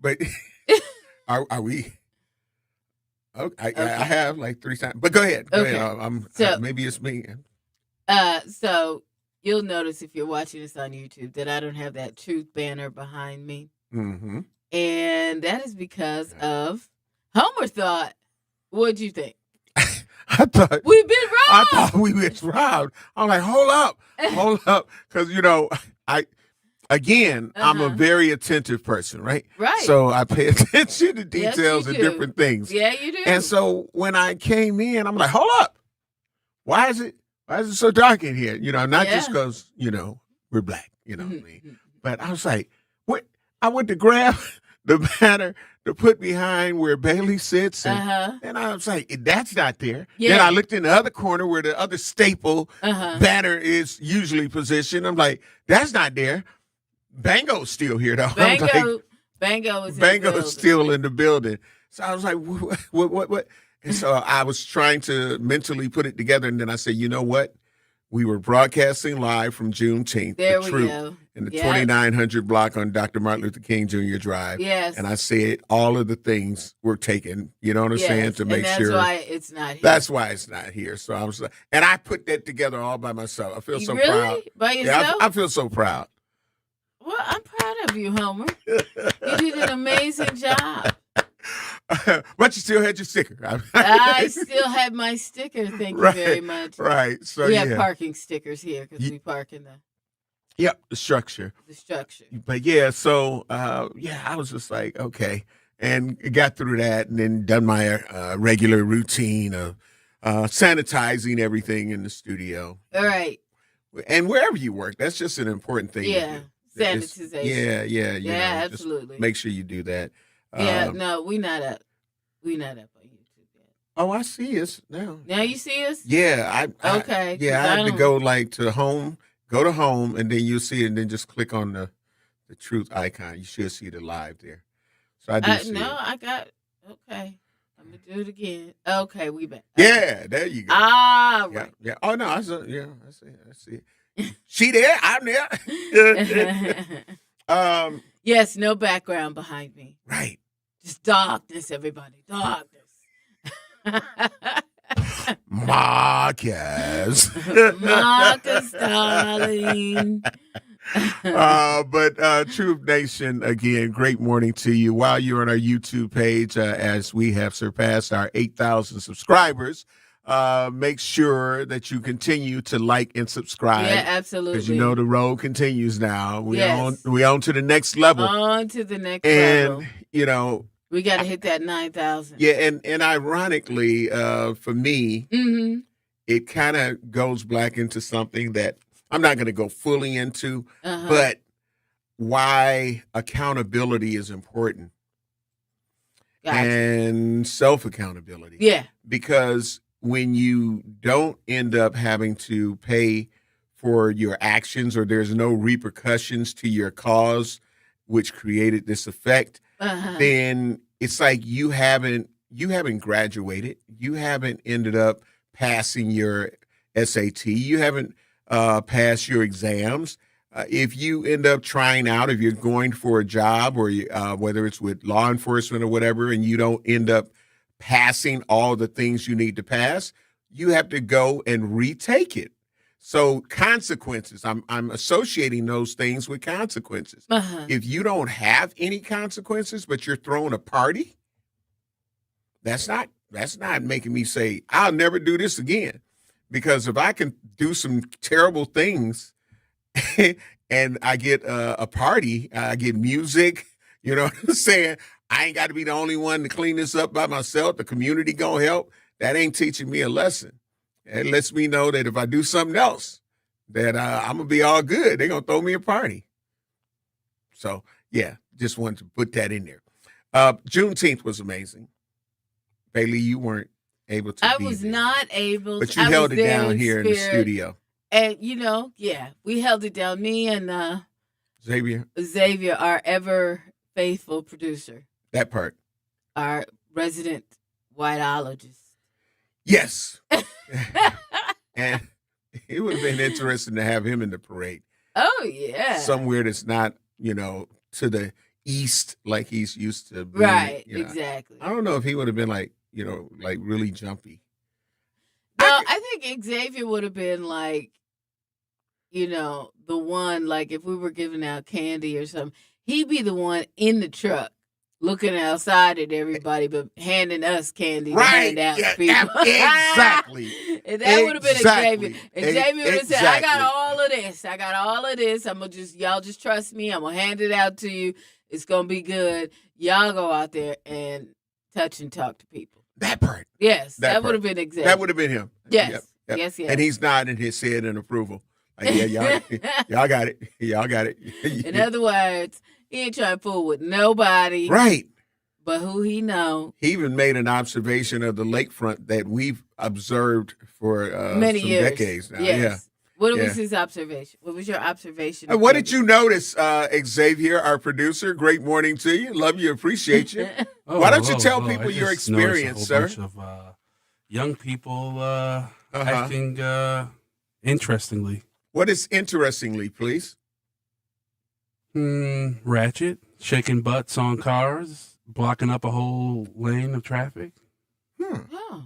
But are we? Okay, I Okay. have like 3 times. But go ahead. Go Okay. ahead. So, Maybe it's me. so you'll notice if you're watching this on YouTube that I don't have that truth banner behind me. Mm-hmm. And that is because of Homer thought. What'd you think? I thought We've been I robbed. thought we was robbed. I'm like, hold up, because I again, I'm a Uh-huh. very attentive person, right? Right. So I pay attention to Yes, you details and do. different things. Yeah, you And do. so when I came in, I'm like, hold up, why is it so dark in here? Not just Yeah. because we're black, what I mean. Mhm. But I was like, what? I went to grab the banner to put behind where Bailey sits, and Uh-huh. and I was like, that's not there. Then I Yeah. looked in the other corner where the other staple Uh-huh. banner is usually positioned. I'm like, that's not there. Bango's still here though. I'm like, Bango is in the Bango's building. still in the building. So I was like, what? And so I was trying to mentally put it together, and then I said, you know what? We were broadcasting live from Juneteenth, There the we Troop, go. in the Yep. 2900 block on Dr. Martin Luther King Jr. Drive. Yes. And I said all of the things were taken, you know what I'm saying, Yes. to And make that's sure. why it's not here. That's why it's not here. So I was like, and I put that together all by myself. I feel so Really? proud. By Yeah, yourself? I feel so proud. Well, I'm proud of you, Homer. You did an amazing job. But you still had your sticker. I still have my sticker. Thank you very much. Right. So We yeah. have parking stickers here because we park in Yep, the structure. the structure. But yeah, so I was just like, okay, and got through that, and then done my regular routine of sanitizing everything in the studio. All right. And wherever you work, that's just an important thing. Yeah. To do. Sanitization. Yeah. Yeah, just absolutely. make sure you do that. Yeah, no, we not up. We not up on YouTube yet. Oh, I see us now. Now you see us? Yeah, Okay. I 'cause have to don't- go like to home, go to home, and then you'll see it, and then just click on the truth icon. You should see the live there. So I do see no, it. I got. Okay. I'm going to do it again. Okay, we back. Yeah, there you go. Ah, Yeah, right. yeah. Oh no, I see it. She there, I'm there. Yes, no background behind me. Right. Just darkness, everybody. Darkness. Marcus. Marcus, darling. But Truth Nation, again, great morning to you. While you're on our YouTube page, as we have surpassed our 8,000 subscribers, make sure that you continue to like and subscribe. Yeah, absolutely. Because the road continues now. We Yes. on to the next level. On to the next And level. We got to hit that 9,000. yeah, and ironically, for me, Mm-hmm. it kind of goes back into something that I'm not going to go fully into, Uh-huh. but why accountability is important Gotcha. and self-accountability. Yeah. Because when you don't end up having to pay for your actions, or there's no repercussions to your cause, which created this effect, Uh-huh. then it's like you haven't graduated. You haven't ended up passing your SAT. You haven't passed your exams. If you end up trying out, if you're going for a job, or whether it's with law enforcement or whatever, and you don't end up passing all the things you need to pass, you have to go and retake it. So consequences, I'm associating those things with consequences. Uh-huh. If you don't have any consequences, but you're throwing a party, that's not making me say, I'll never do this again. Because if I can do some terrible things and I get a party, I get music, you know what I'm saying? I ain't got to be the only one to clean this up by myself. The community gonna help. That ain't teaching me a lesson. It lets me know that if I do something else, that I'm gonna be all good. They're gonna throw me a party. So yeah, just wanted to put that in there. Juneteenth was amazing. Bailey, you weren't able to. I be was there, not able but to. you I held was it there down here in the spirit. studio. And, we held it down. Me and Xavier, Xavier, our ever faithful producer, that part. our resident whiteologist. Yes. And it would have been interesting to have him in the parade. Oh, yeah. Somewhere that's not, to the east like he's used to being. Right, You know. exactly. I don't know if he would have been like, like really jumpy. No, I I think Xavier would have been like, the one, like if we were giving out candy or something, he'd be the one in the truck looking outside at everybody, but handing us candy to hand out to people. Exactly. And that would have been Xavier. And Xavier would have said, I got Exactly. all of this. I got all of this. Y'all just trust me. I'm going to hand it out to you. It's going to be good. Y'all go out there and touch and talk to people. That part. Yes, That that would have been Xavier. That would have been him. Yes. Yep. Yes, yes. And he's nodding his head in approval. Like, yeah, y'all got it. Y'all got it. In other words, he ain't trying to fool with nobody. Right. But who he know. He even made an observation of the lakefront that we've observed for many some years. decades now. Yes. Yeah. What was his observation? What was your observation? What did you notice, Xavier, our producer? Great morning to you. Love you. Appreciate you. Why don't you tell people your experience, sir? Bunch of young people acting interestingly. What is interestingly, please? Ratchet, shaking butts on cars, blocking up a whole lane of traffic. Oh.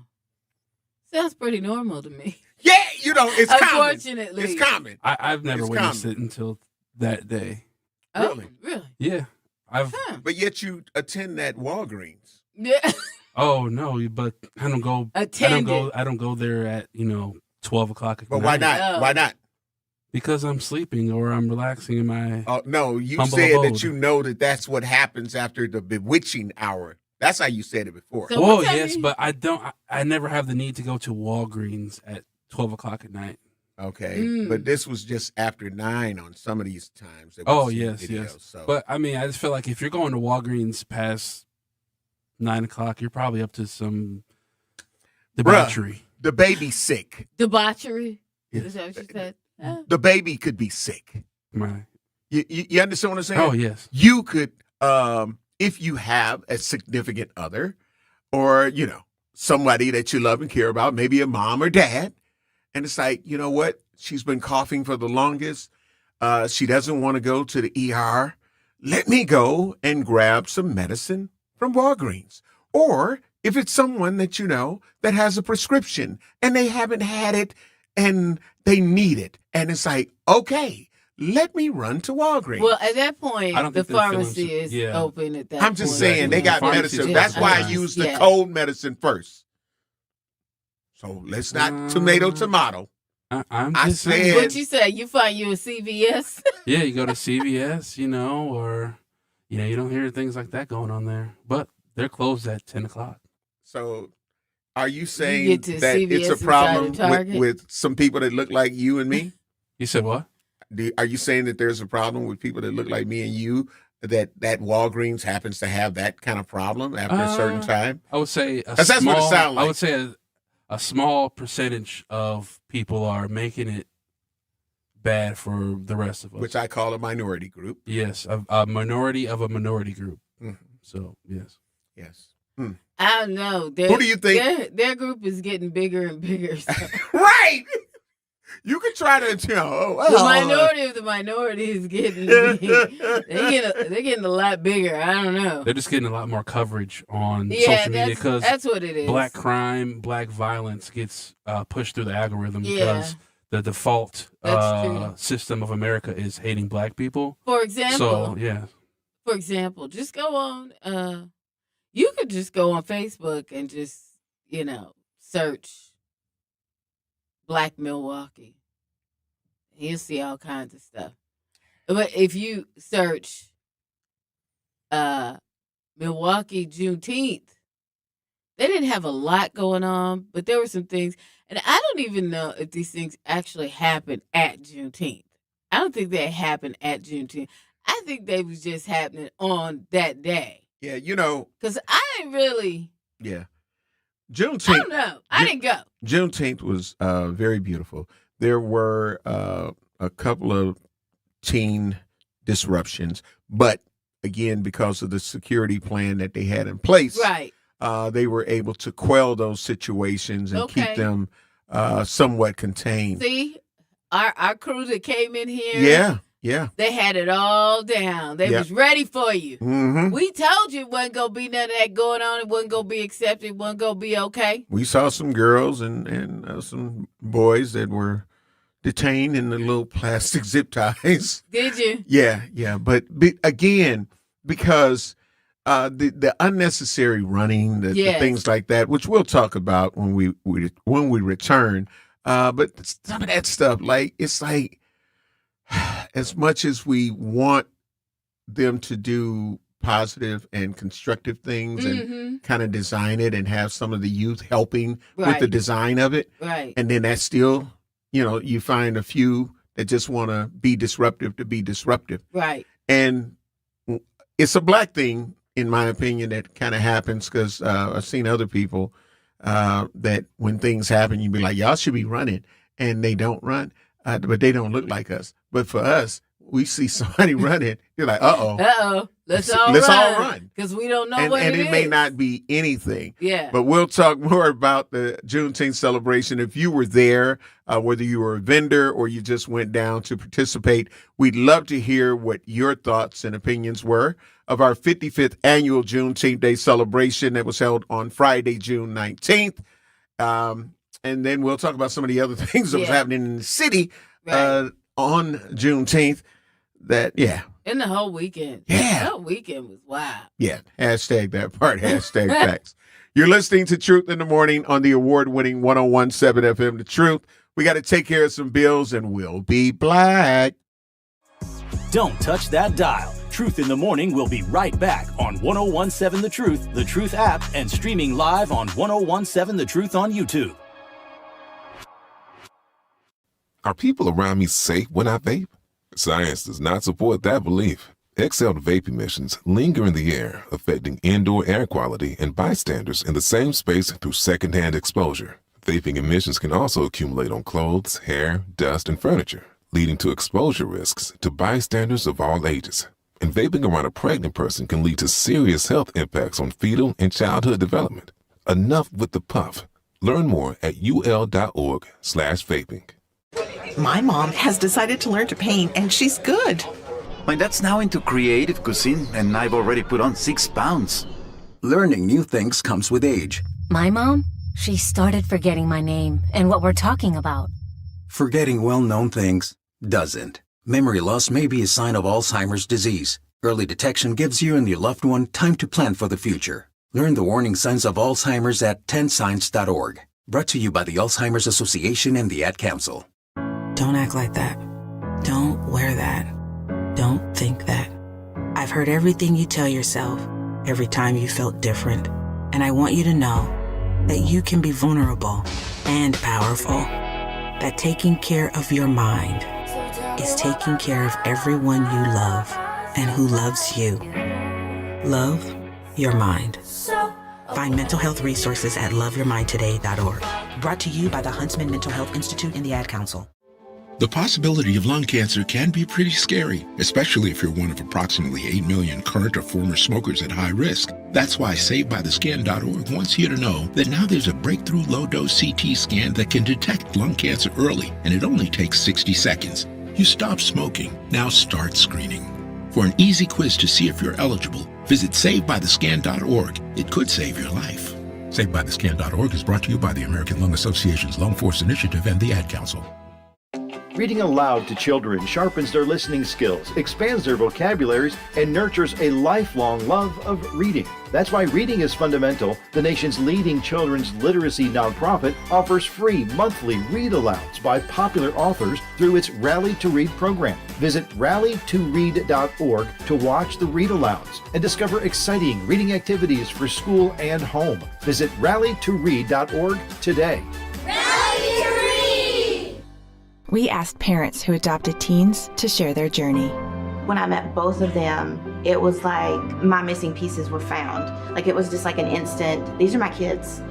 Sounds pretty normal to me. Yeah, it's common. Unfortunately. It's common. I've never It's witnessed common. it until that day. Oh, really? Yeah. But yet you attend that Walgreens. Yeah. Oh no, but I don't go. Attended. I don't go there at 12 o'clock at But night. why not? Oh. Why not? Because I'm sleeping or I'm relaxing in my. Oh no, you humble said abode. that you know that's what happens after the bewitching hour. That's how you said it before. So Well, what time yes, you- but I don't. I never have the need to go to Walgreens at 12 o'clock at night. Okay, but this was just after 9 on some of these times. that we've Oh seen yes, videos, yes. So. But I mean, I just feel like if you're going to Walgreens past 9 o'clock, you're probably up to some debauchery. the baby's sick. Debauchery? Yes. Is that what you said? The baby could be sick. Right. You understand what I'm saying? Oh yes. You could, if you have a significant other, or somebody that you love and care about, maybe a mom or dad, and it's like, you know what? She's been coughing for the longest. She doesn't want to go to the ER. Let me go and grab some medicine from Walgreens. Or if it's someone that that has a prescription and they haven't had it and they need it, and it's like, okay, let me run to Walgreens. Well, at that point, I don't the think they're pharmacy feeling is so- yeah. open at that I'm point. just saying they got Pharmacy medicine. is That's why I open. use the Yeah. cold medicine first. So let's not tomato. I'm I just said- saying. What you say? You find you a CVS? Yeah, you go to CVS, or you don't hear things like that going on there. But they're closed at 10 o'clock. So are you saying get to that CVS it's a inside problem of Target? with some people that look like you and me? You said what? Are you saying that there's a problem with people that look like me and you, that Walgreens happens to have that kind of problem after a certain time? I would say That's what it sound like. I would say a small percentage of people are making it bad for the rest of us. Which I call a minority group. Yes, a minority of a minority group. Mhm. So yes. Yes. I don't know. Who do you think- Their group is getting bigger and bigger. So. Right. You could try to, The minority of the minority is getting they're getting a lot bigger. I don't know. They're just getting a lot more coverage on Yeah, social media because that's what it is. black crime, black violence gets pushed through the algorithm Yeah. because the default That's true. system of America is hating black people. For example, So yeah, just go on. You could just go on Facebook and just search Black Milwaukee. You'll see all kinds of stuff. But if you search Milwaukee Juneteenth, they didn't have a lot going on, but there were some things. And I don't even know if these things actually happened at Juneteenth. I don't think they happened at Juneteenth. I think they was just happening on that day. Yeah, Because I didn't really, yeah. I Juneteenth. don't know. I didn't go. Juneteenth was very beautiful. There were a couple of teen disruptions, but again, because of the security plan that they had in place, Right. they were able to quell those situations and keep Okay. them somewhat contained. See, our crew that came in here. Yeah, Yeah. They had it all down. They Yep. was ready for you. Mm-hmm. We told you it wasn't going to be none of that going on. It wasn't going to be accepted. It wasn't going to be okay. We saw some girls and some boys that were detained in the little plastic zip ties. Did you? Yeah. But again, because the unnecessary running, the Yes. things like that, which we'll talk about when we return. But some of that stuff, like it's like as much as we want them to do positive and constructive things and kind of design it and have some of the youth helping with the Right. design of it, Right. and then that's still, you find a few that just want to be disruptive to be disruptive. Right. And it's a black thing, in my opinion, that kind of happens because I've seen other people that when things happen, you be like, y'all should be running, and they don't run, but they don't look like us. But for us, we see somebody running, you're like, uh-oh. Uh-oh. Let's all run. Because we don't know And what it is. may not be anything. Yeah. But we'll talk more about the Juneteenth celebration. If you were there, whether you were a vendor or you just went down to participate, we'd love to hear what your thoughts and opinions were of our 55th annual Juneteenth Day celebration that was held on Friday, June 19th. And then we'll talk about some of the other things that was happening in the city Right. on Juneteenth. And the whole weekend. Yeah. The whole weekend was wild. Yeah, hashtag that part, hashtag facts. You're listening to Truth in the Morning on the award-winning 101.7 FM The Truth. We got to take care of some bills, and we'll be black. Don't touch that dial. Truth in the Morning will be right back on 101.7 The Truth app, and streaming live on 101.7 The Truth on YouTube. Are people around me safe when I vape? Science does not support that belief. Exhaled vape emissions linger in the air, affecting indoor air quality and bystanders in the same space through secondhand exposure. Vaping emissions can also accumulate on clothes, hair, dust, and furniture, leading to exposure risks to bystanders of all ages. And vaping around a pregnant person can lead to serious health impacts on fetal and childhood development. Enough with the puff. Learn more at ul.org/vaping. My mom has decided to learn to paint, and she's good. My dad's now into creative cuisine, and I've already put on 6 pounds. Learning new things comes with age. My mom, she started forgetting my name and what we're talking about. Forgetting well-known things doesn't. Memory loss may be a sign of Alzheimer's disease. Early detection gives you and your loved one time to plan for the future. Learn the warning signs of Alzheimer's at 10signs.org. Brought to you by the Alzheimer's Association and the Ad Council. Don't act like that. Don't wear that. Don't think that. I've heard everything you tell yourself every time you felt different. And I want you to know that you can be vulnerable and powerful. That taking care of your mind is taking care of everyone you love and who loves you. Love your mind. Find mental health resources at loveyourmindtoday.org. Brought to you by the Huntsman Mental Health Institute and the Ad Council. The possibility of lung cancer can be pretty scary, especially if you're one of approximately 8 million current or former smokers at high risk. That's why SaveByTheScan.org wants you to know that now there's a breakthrough low-dose CT scan that can detect lung cancer early, and it only takes 60 seconds. You stop smoking, now start screening. For an easy quiz to see if you're eligible, visit SaveByTheScan.org. It could save your life. SaveByTheScan.org is brought to you by the American Lung Association's Lung Force Initiative and the Ad Council. Reading aloud to children sharpens their listening skills, expands their vocabularies, and nurtures a lifelong love of reading. That's why Reading is Fundamental, the nation's leading children's literacy nonprofit, offers free monthly read-alouds by popular authors through its Rally to Read program. Visit rallytoread.org to watch the read-alouds and discover exciting reading activities for school and home. Visit rallytoread.org today. We asked parents who adopted teens to share their journey. When I met both of them, it was like my missing pieces were found. Like it was just like an instant, these are my kids.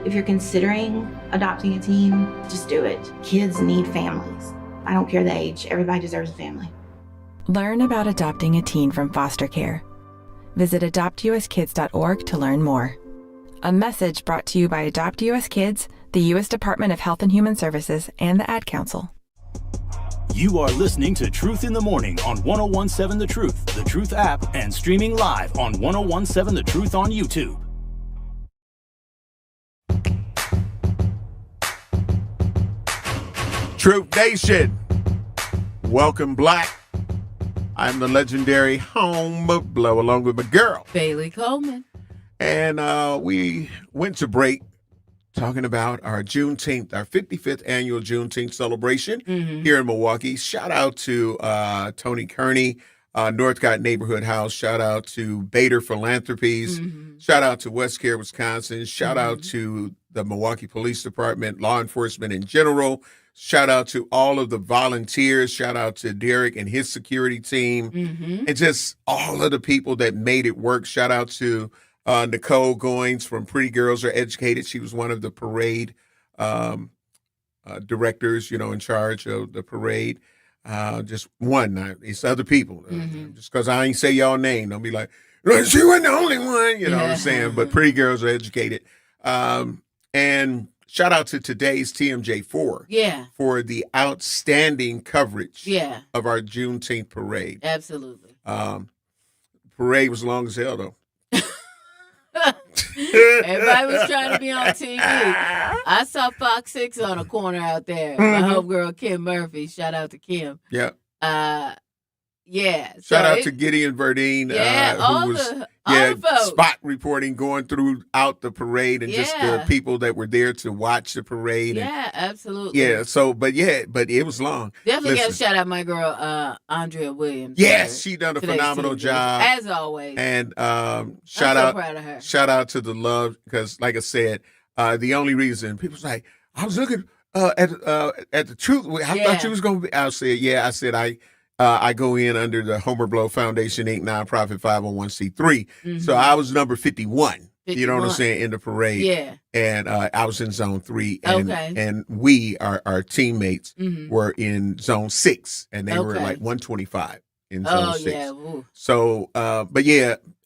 If you're considering adopting a teen, just do it. Kids need families. I don't care the age, everybody deserves a family. Learn about adopting a teen from foster care. Visit adoptuskids.org to learn more. A message brought to you by Adopt US Kids, the U.S. Department of Health and Human Services, and the Ad Council. You are listening to Truth in the Morning on 1017 The Truth app, and streaming live on 1017 The Truth on YouTube. Truth Nation, welcome Black. I'm the legendary Home Blow along with my girl, Bailey Coleman. And we went to break talking about our Juneteenth, our 55th annual Juneteenth celebration here in Milwaukee. Shout out to Tony Kearney, Northcott Neighborhood House. Shout out to Bader Philanthropies. Shout out to West Care, Wisconsin. Shout out to the Milwaukee Police Department, law enforcement in general. Shout out to all of the volunteers. Shout out to Derek and his security team. And just all of the people that made it work. Shout out to Nicole Goins from Pretty Girls Are Educated. She was one of the parade directors, in charge of the parade. Just one. It's other people. Just because I ain't say y'all name, don't be like, she wasn't the only one, you know what I'm saying? But Pretty Girls Are Educated. And shout out to today's TMJ4 for the outstanding coverage of our Juneteenth parade. Absolutely. Parade was long as hell, though. Everybody was trying to be on TV. I saw Fox 6 on a corner out there. My homegirl, Kim Murphy. Shout out to Kim. Yeah. Yeah. Shout out to Gideon Verdine, who was spot reporting going throughout the parade and just the people that were there to watch the parade. Yeah, absolutely. Yeah. So, but it was long. Definitely got to shout out my girl, Andrea Williams. Yes, she done a phenomenal job as always. And I'm so proud of her. Shout out to the love, because, like I said, the only reason people's like, I was looking at the truth. I thought you was gonna be. I said I go in under the Homer Blow Foundation Inc. nonprofit 501c3. So I was number 51. You know what I'm saying, in the parade. Yeah. And I was in zone 3. And and we, our teammates, were in zone 6, and they were like 125 in zone 6. Yeah. Ooh. So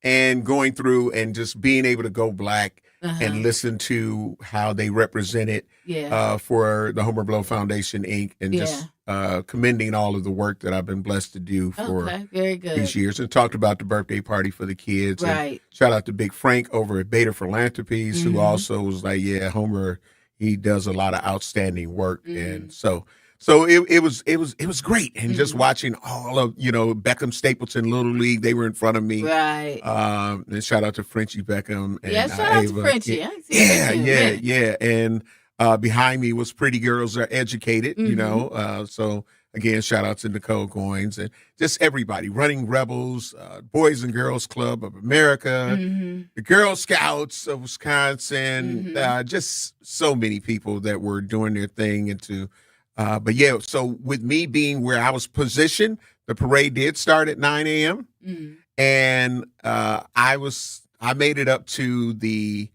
and going through and just being able to go Black and listen to how they represented for the Homer Blow Foundation Inc. and just commending all of the work that I've been blessed to do for very good. these years, and talked about the birthday party for the kids. Right. And shout out to Big Frank over at Bader Philanthropies, who also was like, Homer, he does a lot of outstanding work. And so it was great. And just watching all of, Beckham Stapleton Little League, they were in front of me. Right. And shout out to Frenchie Beckham. And shout out to Frenchie. Yeah. And behind me was Pretty Girls Are Educated, so again, shout out to Nicole Goins and just everybody, Running Rebels, Boys and Girls Club of America, the Girl Scouts of Wisconsin, just so many people that were doing their thing. And so with me being where I was positioned, the parade did start at 9 a.m. And I made it up to the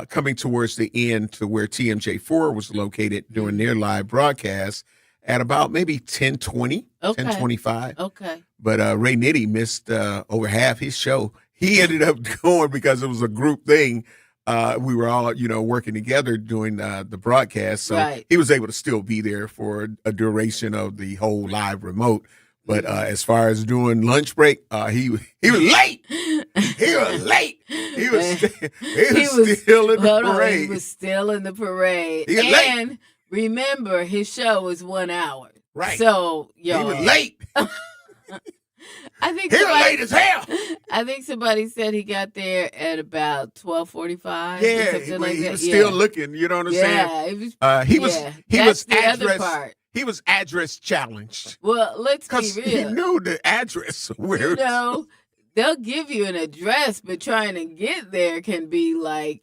coming towards the end to where TMJ4 was located doing their live broadcast at about maybe 10:20, 10:25. Okay. But Ray Nitty missed over half his show. He ended up going because it was a group thing. We were all, working together doing the broadcast. So he was able to still be there for a duration of the whole live remote. But as far as doing lunch break, he was late. He was late. He was still in the parade. He was still in the parade. He was late. Remember, his show was 1 hour. Right. So, he was late. I think he was late as hell. I think somebody said he got there at about 12:45. Yeah, he was still looking. You know what I'm saying? He was address. He was address challenged. Well, let's be real. He knew the address. Where they'll give you an address, but trying to get there can be like,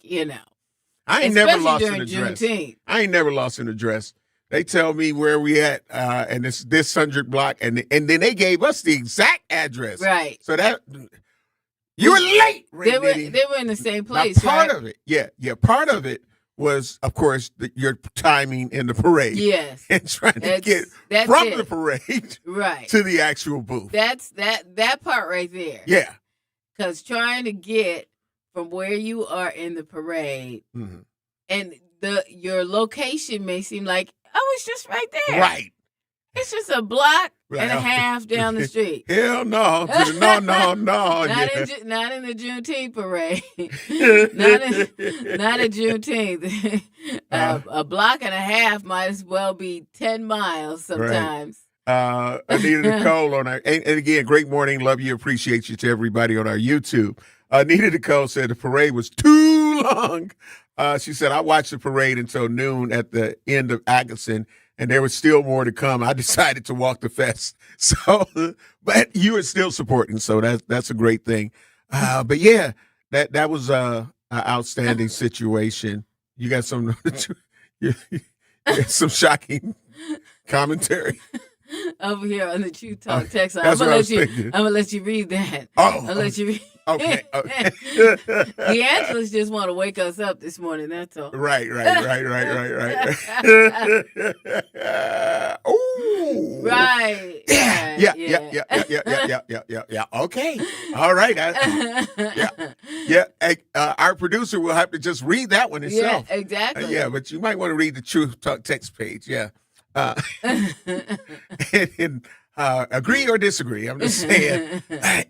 I ain't never lost an address. Juneteenth. I ain't never lost an address. They tell me where we at, and it's this 100 block, and then they gave us the exact address. Right. So that you were late. They were in the same place. Now, part of it, part of it was, of course, your timing in the parade. Yes. And trying to get from the parade to the actual booth. That's that part right there. Yeah. Because trying to get from where you are in the parade and your location may seem like, oh, it's just right there. Right. It's just a block and a half down the street. Hell no. No. Not in the Juneteenth parade. not at Juneteenth. A block and a half might as well be 10 miles sometimes. Right. Anita Nicole on our, and again, great morning. Love you. Appreciate you to everybody on our YouTube. Anita Nicole said the parade was too long. She said, I watched the parade until noon at the end of Atkinson, and there was still more to come. I decided to walk the fest. So, but you are still supporting, so that's a great thing. But yeah, that was an outstanding situation. You got some some shocking commentary over here on the Truth Talk text line. That's I'm what gonna let you read that. Oh, I'll let you read. Okay. The Angeles just want to wake us up this morning. That's all. Right. Ooh. Right. Yeah. Okay. All right. Hey, our producer will have to just read that one himself. Yeah, exactly. Yeah, but you might want to read the Truth Talk text page. Yeah. And agree or disagree. I'm just saying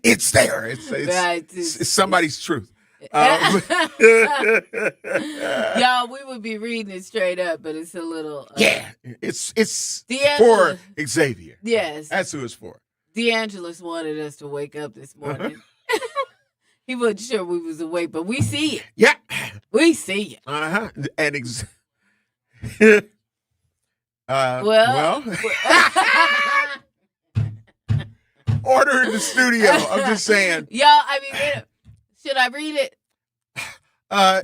it's there. It's somebody's truth. Y'all, we would be reading it straight up, but it's a little. It's for Xavier. Yes, that's who it's for. DeAngelis wanted us to wake up this morning. He wasn't sure we was awake, but we see it. Yeah, we see it. And well. Order in the studio. I'm just saying. Y'all, I mean, should I read it?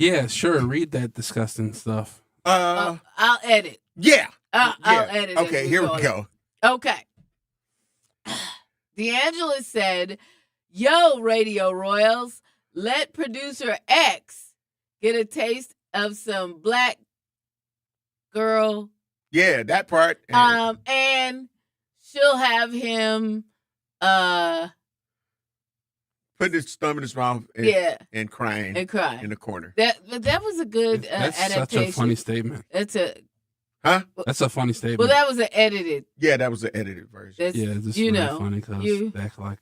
Yeah, sure. Read that disgusting stuff. I'll edit. Yeah. I'll edit. Okay, here we go. Okay. DeAngelis said, "Yo, Radio Royals, let producer X get a taste of some black girl." Yeah, that part. And she'll have him put his thumb in his mouth and crying in the corner. That was a good That's adaptation. such a funny statement. That's a That's a funny statement. Well, that was an edited. Yeah, that was an edited version. That's, yeah, this is really funny because back like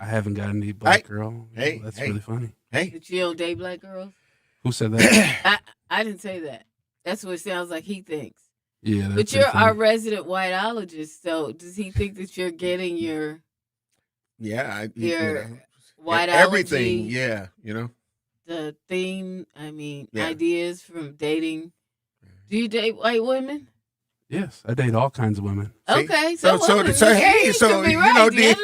I haven't got any black girl. Hey, that's really funny. Hey, that you don't date black girls? Who said that? I didn't say that. That's what it sounds like he thinks. Yeah, but you're our resident whiteologist, so does he think that you're getting your whiteology, everything? Yeah, the theme. I mean, ideas from dating. Do you date white women? Yes, I date all kinds of women. Okay, so hey, so be you right. know, the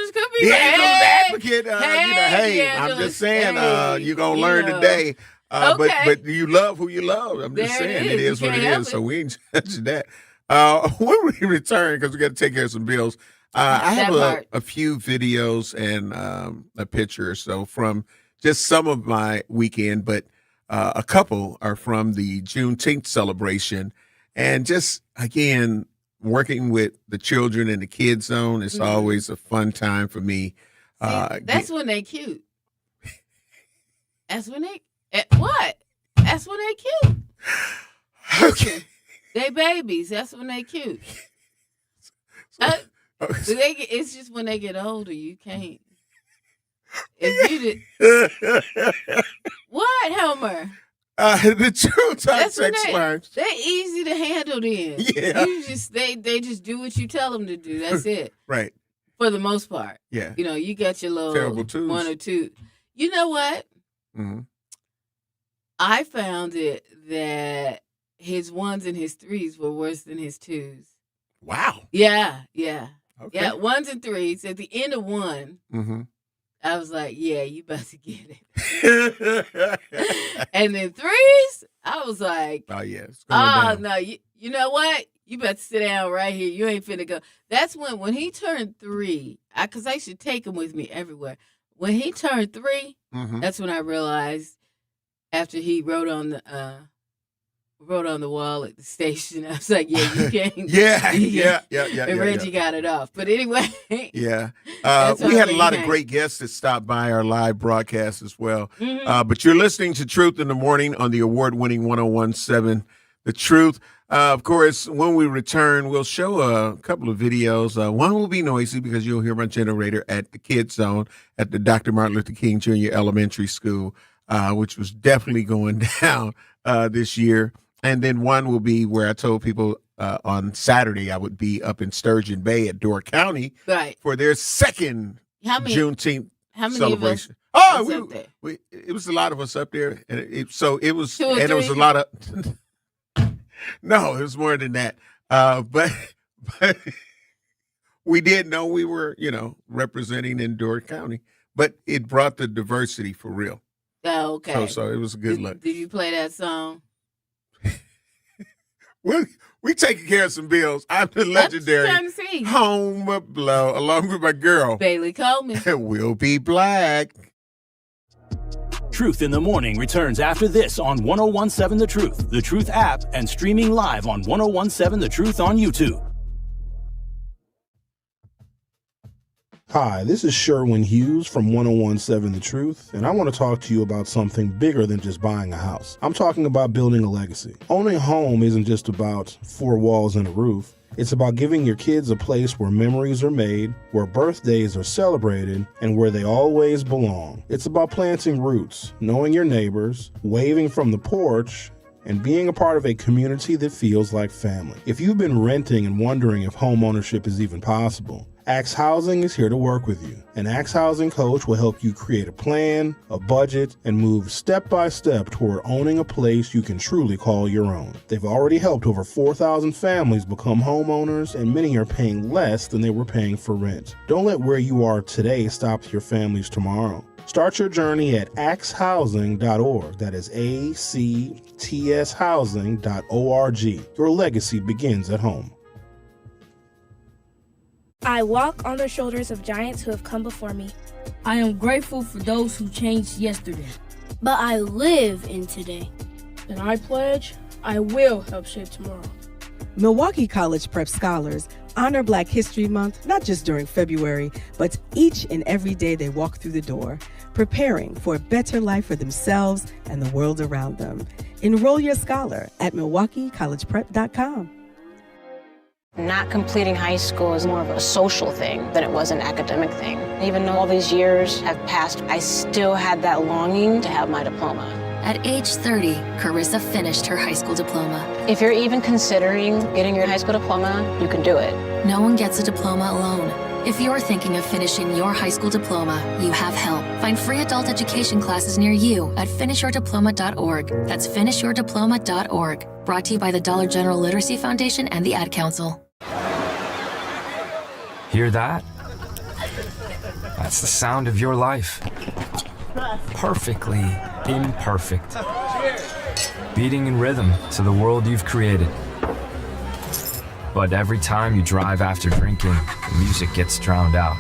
advocate, I'm just saying, you're gonna learn today. But you love who you love. I'm just saying it is what it is. So we ain't judging that. When we return, because we got to take care of some bills, I have a few videos and a picture or so from just some of my weekend, but a couple are from the Juneteenth celebration. And just, again, working with the children in the Kids Zone, it's always a fun time for me. That's when they cute. That's when they... What? That's when they cute. Okay. They babies. That's when they cute. It's just when they get older, you can't. If you did... What, Helmer? The Truth Talk text lines. They're easy to handle then. Yeah. They just do what you tell them to do. That's it. Right. For the most part. Yeah. You got your little terrible twos. One or two. You know what? Mm-hmm. I found it that his ones and his threes were worse than his twos. Wow. Yeah. Okay. Yeah, ones and threes. At the end of one, I was like, yeah, you about to get it. And then threes, I was like, oh, yeah. No, you know what? You better sit down right here. You ain't finna go. That's when he turned 3, because I should take him with me everywhere. When he turned 3, that's when I realized, after he wrote on the wall at the station, I was like, yeah, you can't. Yeah. And Reggie got it off. But anyway. Yeah. We had a lot of great guests that stopped by our live broadcast as well. But you're listening to Truth in the Morning on the award-winning 101.7 The Truth. Of course, when we return, we'll show a couple of videos. One will be noisy because you'll hear my generator at the Kids Zone at the Dr. Martin Luther King Jr. Elementary School, which was definitely going down this year. And then one will be where I told people on Saturday I would be up in Sturgeon Bay at Door County for their second Juneteenth celebration. It was a lot of us up there, and it was a lot of. No, it was more than that. But we did know we were, representing in Door County, but it brought the diversity for real. Oh, okay. So it was a good look. Did you play that song? We taking care of some bills. I'm the legendary Home Blow, along with my girl Bailey Coleman. And we'll be black. Truth in the Morning returns after this on 1017 The Truth app, and streaming live on 1017 The Truth on YouTube. Hi, this is Sherwin Hughes from 1017 The Truth, and I want to talk to you about something bigger than just buying a house. I'm talking about building a legacy. Owning a home isn't just about four walls and a roof. It's about giving your kids a place where memories are made, where birthdays are celebrated, and where they always belong. It's about planting roots, knowing your neighbors, waving from the porch, and being a part of a community that feels like family. If you've been renting and wondering if home ownership is even possible, Axe Housing is here to work with you. An Axe Housing coach will help you create a plan, a budget, and move step by step toward owning a place you can truly call your own. They've already helped over 4,000 families become homeowners, and many are paying less than they were paying for rent. Don't let where you are today stop your family's tomorrow. Start your journey at axhousing.org. That is ACTS housing.org. Your legacy begins at home. I walk on the shoulders of giants who have come before me. I am grateful for those who changed yesterday. But I live in today. And I pledge I will help shape tomorrow. Milwaukee College Prep Scholars honor Black History Month not just during February, but each and every day they walk through the door, preparing for a better life for themselves and the world around them. Enroll your scholar at MilwaukeeCollegePrep.com. Not completing high school is more of a social thing than it was an academic thing. Even though all these years have passed, I still had that longing to have my diploma. At age 30, Carissa finished her high school diploma. If you're even considering getting your high school diploma, you can do it. No one gets a diploma alone. If you're thinking of finishing your high school diploma, you have help. Find free adult education classes near you at finishyourdiploma.org. That's finishyourdiploma.org. Brought to you by the Dollar General Literacy Foundation and the Ad Council. Hear that? That's the sound of your life. Perfectly imperfect. Beating in rhythm to the world you've created. But every time you drive after drinking, the music gets drowned out.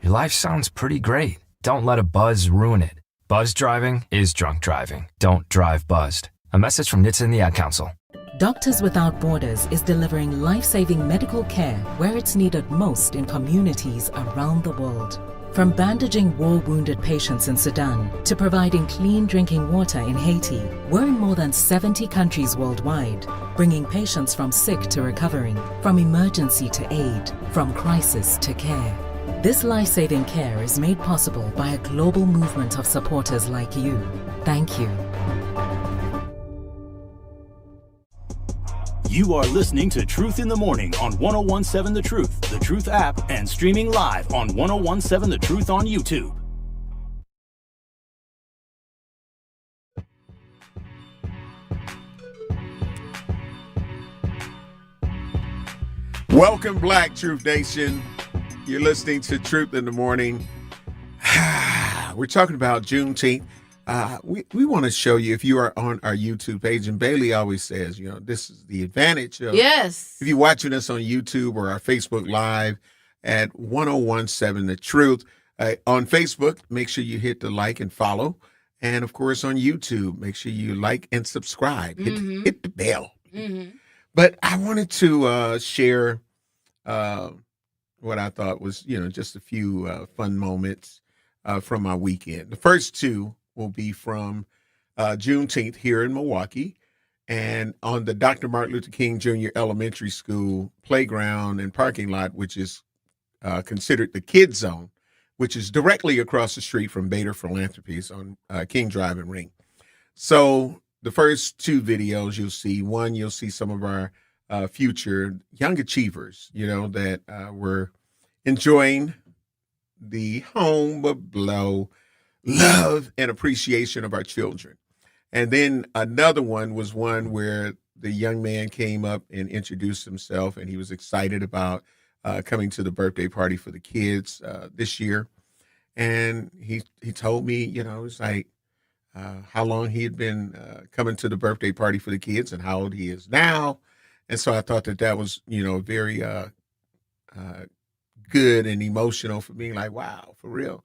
Your life sounds pretty great. Don't let a buzz ruin it. Buzz driving is drunk driving. Don't drive buzzed. A message from NHTSA and the Ad Council. Doctors Without Borders is delivering life-saving medical care where it's needed most in communities around the world. From bandaging war-wounded patients in Sudan to providing clean drinking water in Haiti, we're in more than 70 countries worldwide, bringing patients from sick to recovering, from emergency to aid, from crisis to care. This life-saving care is made possible by a global movement of supporters like you. Thank you. You are listening to Truth in the Morning on 1017 The Truth app, and streaming live on 1017 The Truth on YouTube. Welcome, Black Truth Nation. You're listening to Truth in the Morning. We're talking about Juneteenth. We want to show you, if you are on our YouTube page, and Bailey always says, this is the advantage of if you're watching us on YouTube or our Facebook Live at 1017 The Truth. On Facebook, make sure you hit the like and follow. And of course, on YouTube, make sure you like and subscribe. Hit the bell. Mm-hmm. But I wanted to share what I thought was, just a few fun moments from my weekend. The first two will be from Juneteenth here in Milwaukee, and on the Dr. Martin Luther King Jr. Elementary School playground and parking lot, which is considered the Kid Zone, which is directly across the street from Bader Philanthropies on King Drive and Ring. So the first 2 videos you'll see, one, you'll see some of our future young achievers, that were enjoying the home of love and appreciation of our children. And then another one was one where the young man came up and introduced himself, and he was excited about coming to the birthday party for the kids this year. And he told me, it's like how long he had been coming to the birthday party for the kids and how old he is now. And so I thought that was, very good and emotional for me, like, wow, for real.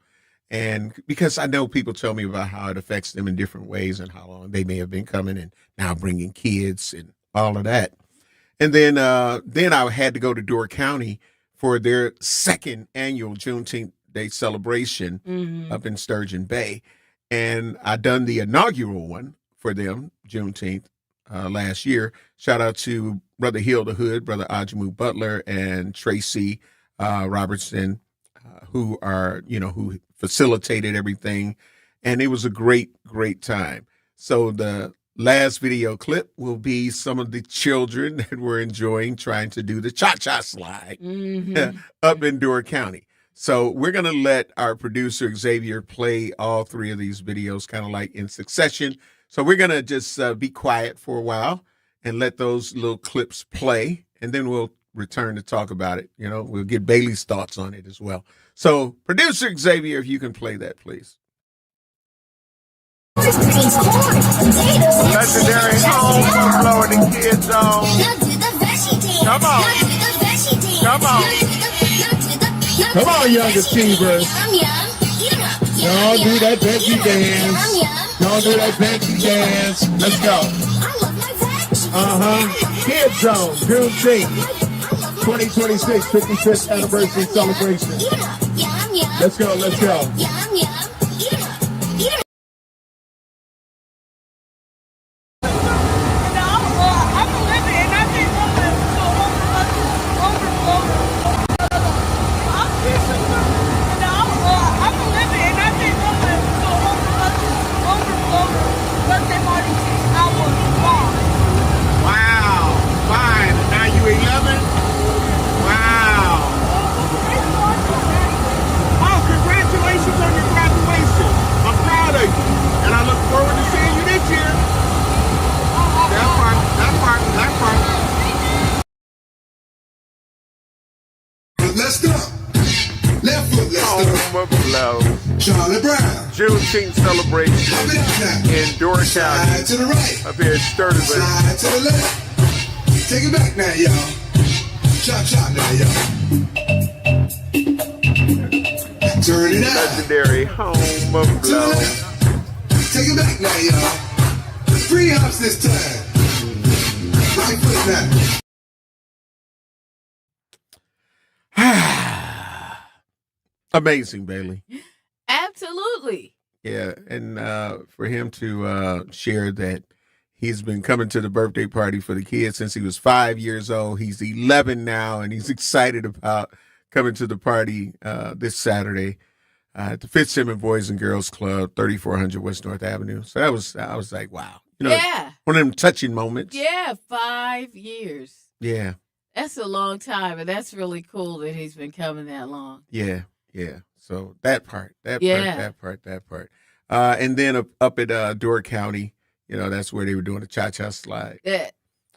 And because I know people tell me about how it affects them in different ways and how long they may have been coming and now bringing kids and all of that. And then I had to go to Door County for their 2nd annual Juneteenth Day celebration up in Sturgeon Bay. And I done the inaugural one for them, Juneteenth, last year. Shout out to Brother Hill the Hood, Brother Ajamu Butler, and Tracy Robertson, who facilitated everything. And it was a great, great time. So the last video clip will be some of the children that were enjoying trying to do the cha-cha slide up in Door County. So we're going to let our producer, Xavier, play all 3 of these videos kind of like in succession. So we're going to just be quiet for a while and let those little clips play, and then we'll return to talk about it. We'll get Bailey's thoughts on it as well. So producer Xavier, if you can play that, please. Legendary home from Florida Kid Zone. Come on. Come on. Come on, young achievers. Don't do that Becky dance. Don't do that Becky dance. Let's go. Kid Zone, Juneteenth, 2026, 55th anniversary celebration. Let's go, let's go. Let's go. Left foot, let's go. Home of love. Charlie Brown. Juneteenth celebration in Door County. To the right. Up here at Sturgeon. Slide to the left. Take it back now, y'all. Chop, chop now, y'all. Turn it out. Legendary home of love. Take it back now, y'all. 3 hops this time. Right foot now. Amazing, Bailey. Absolutely. Yeah, and for him to share that he's been coming to the birthday party for the kids since he was 5 years old. He's 11 now, and he's excited about coming to the party this Saturday at the Fitzsimmons Boys and Girls Club, 3400 West North Avenue. So I was like, wow. Yeah. One of them touching moments. Yeah, 5 years. Yeah. That's a long time, and that's really cool that he's been coming that long. Yeah. So that part. And then up at Door County, that's where they were doing the cha-cha slide. Yeah.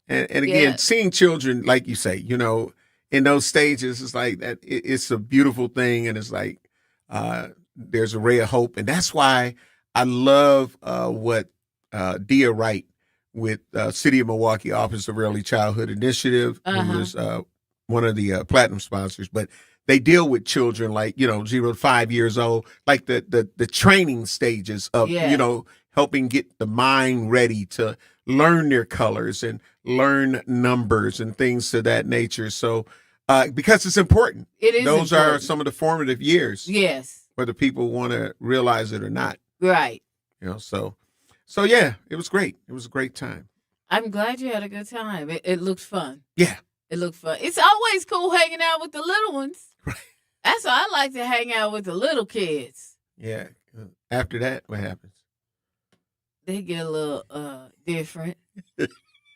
And again, seeing children, like you say, in those stages, it's like that. It's a beautiful thing, and it's like there's a ray of hope, and that's why I love what Dia Wright with City of Milwaukee Office of Early Childhood Initiative, who was one of the platinum sponsors, but they deal with children like 0 to 5 years old, like the training stages of helping get the mind ready to learn their colors and learn numbers and things to that nature. So because it's important. It is. Those are some of the formative years. Yes. Whether people want to realize it or not. Right. So So yeah, it was great. It was a great time. I'm glad you had a good time. It looked fun. Yeah. It looked fun. It's always cool hanging out with the little ones. Right. That's why I like to hang out with the little kids. Yeah. After that, what happens? They get a little different.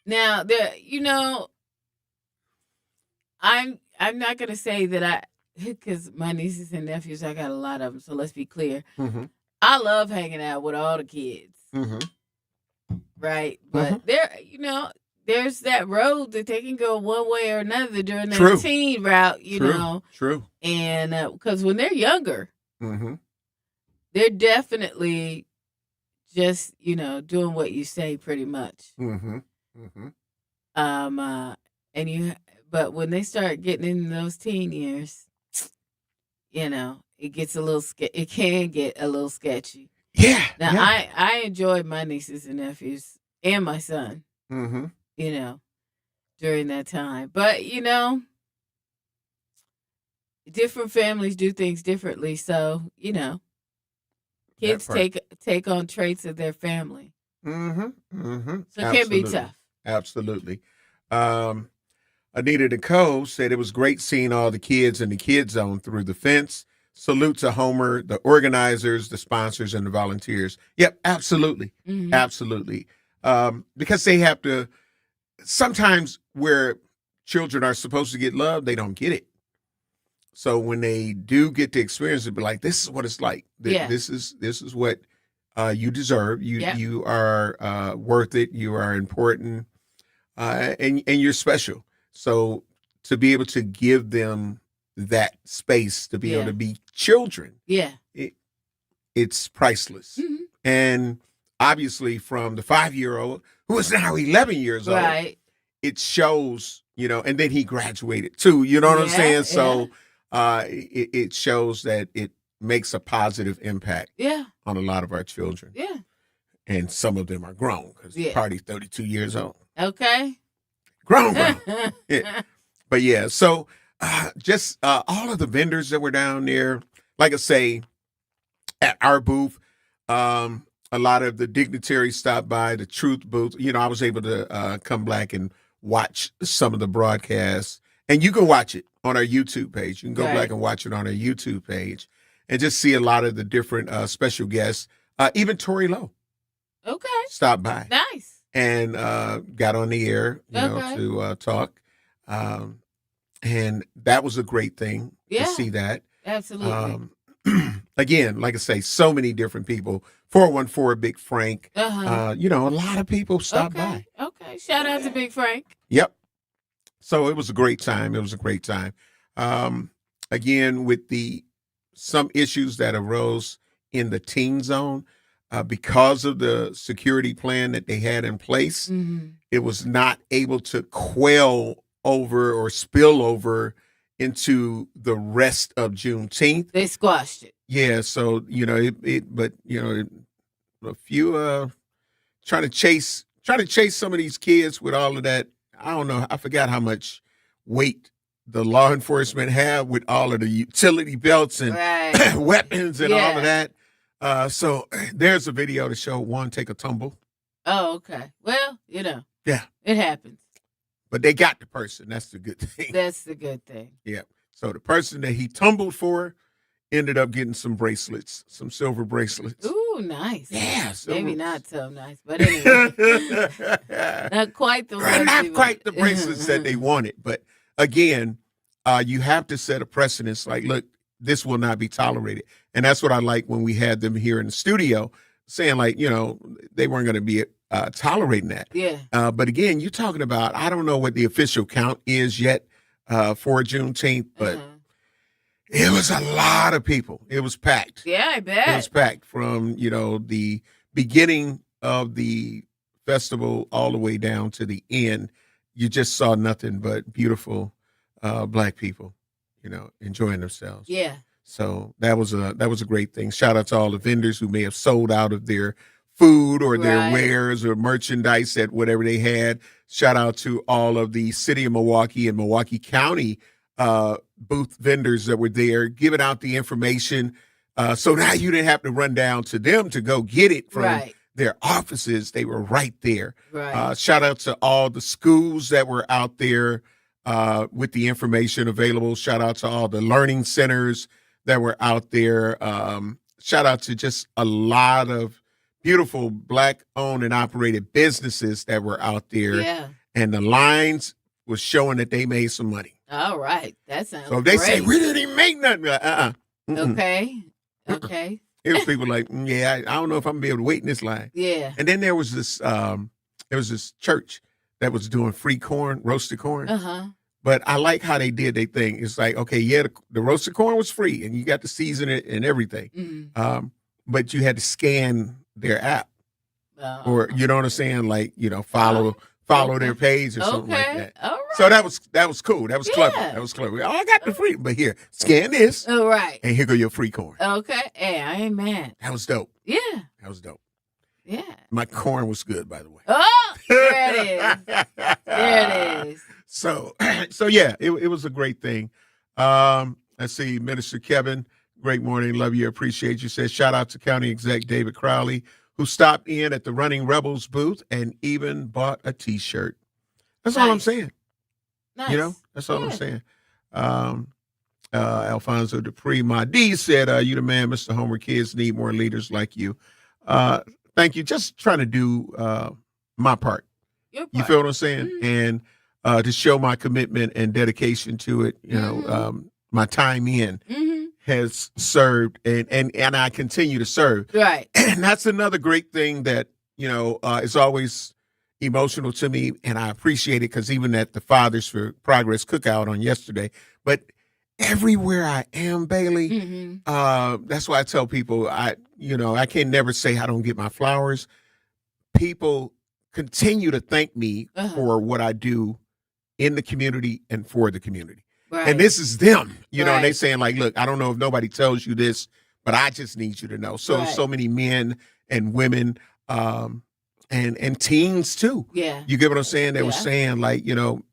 Now, I'm not gonna say that because my nieces and nephews, I got a lot of them. So let's be clear. Mm-hmm. I love hanging out with all the kids. Mm-hmm. Right, but there's that road that they can go one way or another during their True. teen route. True. And because when they're younger, Mm-hmm. they're definitely just doing what you say pretty much. Mm-hmm. Mm-hmm. But when they start getting in those teen years, it gets a little it can get a little sketchy. Yeah. Now yeah. I enjoyed my nieces and nephews and my son, Mm-hmm. During that time. But different families do things differently, so kids take on traits of their family. Mm-hmm. Mm-hmm. So it can be tough. Absolutely. Anita Nicole said it was great seeing all the kids in the Kid Zone through the fence. Salute to Homer, the organizers, the sponsors, and the volunteers. Yep, absolutely. Mhm. Absolutely. Because they have to, sometimes where children are supposed to get love, they don't get it. So when they do get to experience it, be like, this is what it's like. Yeah. This is what you deserve. Yep. You are worth it. You are important, and you're special. So to be able to give them that space to be able to be children, Yeah. it's priceless. Mhm. And obviously, from the 5-year-old who is now 11 years old, Right. it shows. And then he graduated too. You know what I'm saying? So it shows that it makes a positive impact Yeah. on a lot of our children. Yeah. And some of them are grown because Party's 32 years old. Okay. Grown. Yeah. But yeah, so just all of the vendors that were down there, like I say, at our booth, a lot of the dignitaries stopped by, the Truth booth. I was able to come back and watch some of the broadcasts. And you can watch it on our YouTube page. You can go back and watch it on our YouTube page and just see a lot of the different special guests. Even Tori Lowe Okay. stopped by Nice. and got on the air, to talk. And that was a great thing to see that. Absolutely. Again, like I say, so many different people. 414 Big Frank. Uh-huh. A lot of people stopped by. Okay. Shout out to Big Frank. Yep. So it was a great time. Again, with some issues that arose in the teen zone, because of the security plan that they had in place, it was not able to quell over or spill over into the rest of Juneteenth. They squashed it. Yeah. So, a few trying to chase some of these kids with all of that. I don't know. I forgot how much weight the law enforcement have with all of the utility belts and weapons and all of that. So there's a video to show one take a tumble. Oh, okay. Well, Yeah. it happens. But they got the person. That's the good thing. That's the good thing. Yeah. So the person that he tumbled for ended up getting some bracelets, some silver bracelets. Ooh, nice. Yeah. Maybe not so nice, but anyway. Not quite the ones. Not quite the bracelets that they wanted. But again, you have to set a precedence like, look, this will not be tolerated. And that's what I like when we had them here in the studio saying like, they weren't going to be tolerating that. Yeah. But again, you're talking about, I don't know what the official count is yet for Juneteenth, but it was a lot of people. It was packed. Yeah, I bet. It was packed from, the beginning of the festival all the way down to the end. You just saw nothing but beautiful Black people, enjoying themselves. Yeah. So that was a great thing. Shout out to all the vendors who may have sold out of their food or their wares or merchandise at whatever they had. Shout out to all of the city of Milwaukee and Milwaukee County booth vendors that were there, giving out the information. So now you didn't have to run down to them to go get it from their offices, they were right there. Right. Shout out to all the schools that were out there with the information available. Shout out to all the learning centers that were out there. Shout out to just a lot of beautiful Black-owned and operated businesses that were out there. Yeah. And the lines was showing that they made some money. All right. That sounds So if they say, great. we didn't even make nothing, like, Mm-mm. Okay. Okay. It was people like, yeah, I don't know if I'm gonna be able to wait in this line. Yeah. And then there was this church that was doing free corn, roasted corn. Uh-huh. But I like how they did their thing. It's like, okay, yeah, the roasted corn was free and you got to season it and everything. Mm. But you had to scan their app. Or you know what I'm saying? Like, follow their page or something like that. All right. So that was cool. That was clever. Yeah. That was clever. Oh, I got the free, but here, scan this. All right. And here go your free corn. Okay. Hey, I ain't mad. That was dope. Yeah. That was dope. Yeah. My corn was good, by the way. Oh, there it is. There it is. So yeah, it was a great thing. Let's see, Minister Kevin, great morning. Love you. Appreciate you. Says, shout out to County Exec David Crowley, who stopped in at the Running Rebels booth and even bought a T-shirt. That's all I'm saying. Nice. That's all I'm saying. Alfonso Dupree, my D said, you the man, Mr. Homer. Kids need more leaders like you. Thank you. Just trying to do my part. Your You part. feel what I'm saying? And to show my commitment and dedication to it, my time in has served and I continue to serve. Right. And that's another great thing that, is always emotional to me. And I appreciate it because even at the Fathers for Progress cookout on yesterday, but everywhere I am, Bailey, that's why I tell people I can never say I don't get my flowers. People continue to thank me for what I do in the community and for the community. Right. And this is them, and they Right. saying like, look, I don't know if nobody tells you this, but I just need you to know. So, Right. so many men and women, and teens too. Yeah. You get what I'm saying? They were Yeah. saying like,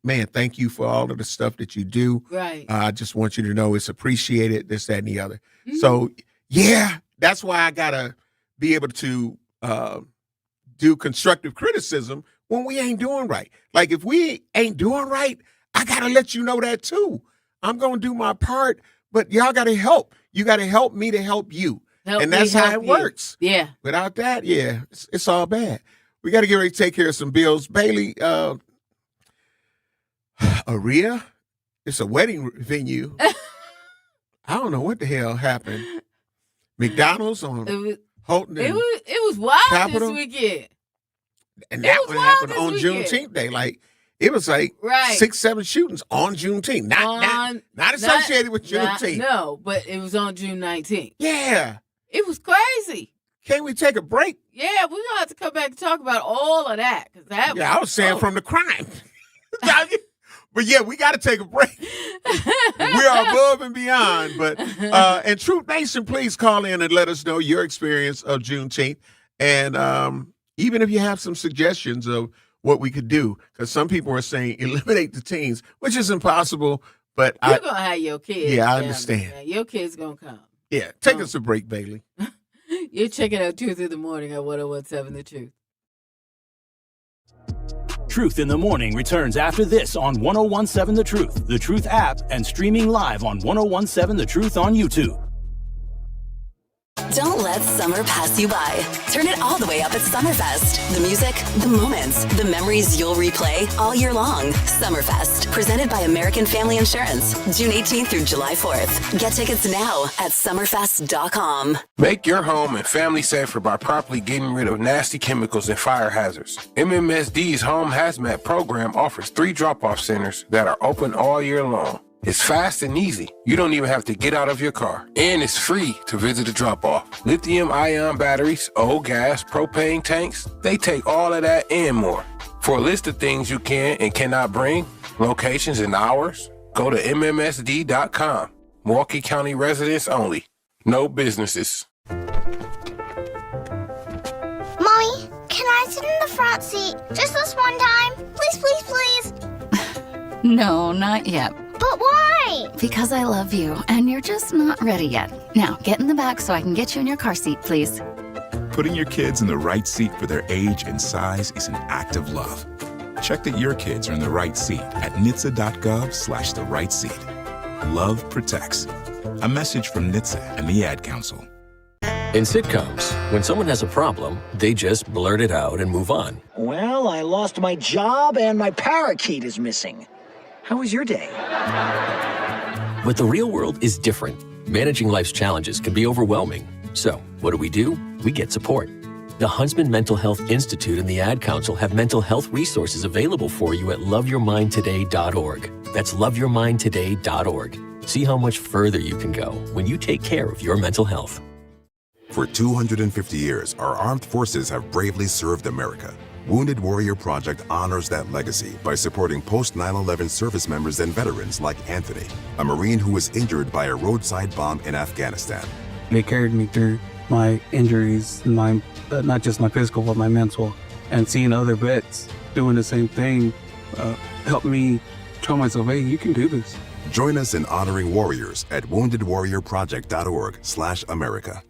man, thank you for all of the stuff that you do. Right. I just want you to know it's appreciated, this, that, and the other. Mm-hmm. So yeah, that's why I gotta be able to do constructive criticism when we ain't doing right. Like if we ain't doing right, I gotta let you know that too. I'm gonna do my part, but y'all gotta help. You gotta help me to help you. Help and me that's how help it you. works. Yeah. Without that, yeah, it's all bad. We got to get ready to take care of some bills. Bailey, Aria, it's a wedding venue. I don't know what the hell happened. McDonald's on Holton and It was wild Capitol? this weekend. and it that was one wild happened this on weekend. Juneteenth Day. Like it was like Right. 6-7 shootings on Juneteenth. Not associated with Juneteenth. No, but it was on June 19th. Yeah. It was crazy. Can't we take a break? Yeah, we're going to have to come back and talk about all of that. I was saying from the crime. But yeah, we got to take a break. We are above and beyond. But and Truth Nation, please call in and let us know your experience of Juneteenth. And even if you have some suggestions of what we could do, because some people are saying eliminate the teens, which is impossible. But You're going to have your kids. Yeah, I down understand. there. Your kids going to come. Yeah, take us a break, Bailey. You're checking out Truth in the Morning at 101.7 The Truth. Truth in the Morning returns after this on 101.7 The Truth app, and streaming live on 101.7 The Truth on YouTube. Don't let summer pass you by. Turn it all the way up at Summerfest. The music, the moments, the memories you'll replay all year long. Summerfest, presented by American Family Insurance. June 18th through July 4th. Get tickets now at summerfest.com. Make your home and family safer by properly getting rid of nasty chemicals and fire hazards. MMSD's Home Hazmat program offers 3 drop-off centers that are open all year long. It's fast and easy. You don't even have to get out of your car. And it's free to visit a drop-off. Lithium-ion batteries, old gas, propane tanks, they take all of that and more. For a list of things you can and cannot bring, locations and hours, go to MMSD.com. Milwaukee County residents only. No businesses. Mommy, can I sit in the front seat just this one time? Please, please, please. No, not yet. But why? Because I love you, and you're just not ready yet. Now, get in the back so I can get you in your car seat, please. Putting your kids in the right seat for their age and size is an act of love. Check that your kids are in the right seat at NHTSA.gov/the right seat. Love protects. A message from NHTSA and the Ad Council. In sitcoms, when someone has a problem, they just blurt it out and move on. Well, I lost my job and my parakeet is missing. How was your day? But the real world is different. Managing life's challenges can be overwhelming. So, what do? We get support. The Huntsman Mental Health Institute and the Ad Council have mental health resources available for you at loveyourmindtoday.org. That's loveyourmindtoday.org. See how much further you can go when you take care of your mental health. For 250 years, our armed forces have bravely served America. Wounded Warrior Project honors that legacy by supporting post-9/11 service members and veterans like Anthony, a Marine who was injured by a roadside bomb in Afghanistan. They carried me through my injuries, not just my physical, but my mental. And seeing other vets doing the same thing helped me tell myself, hey, you can do this. Join us in honoring warriors at woundedwarriorproject.org/America.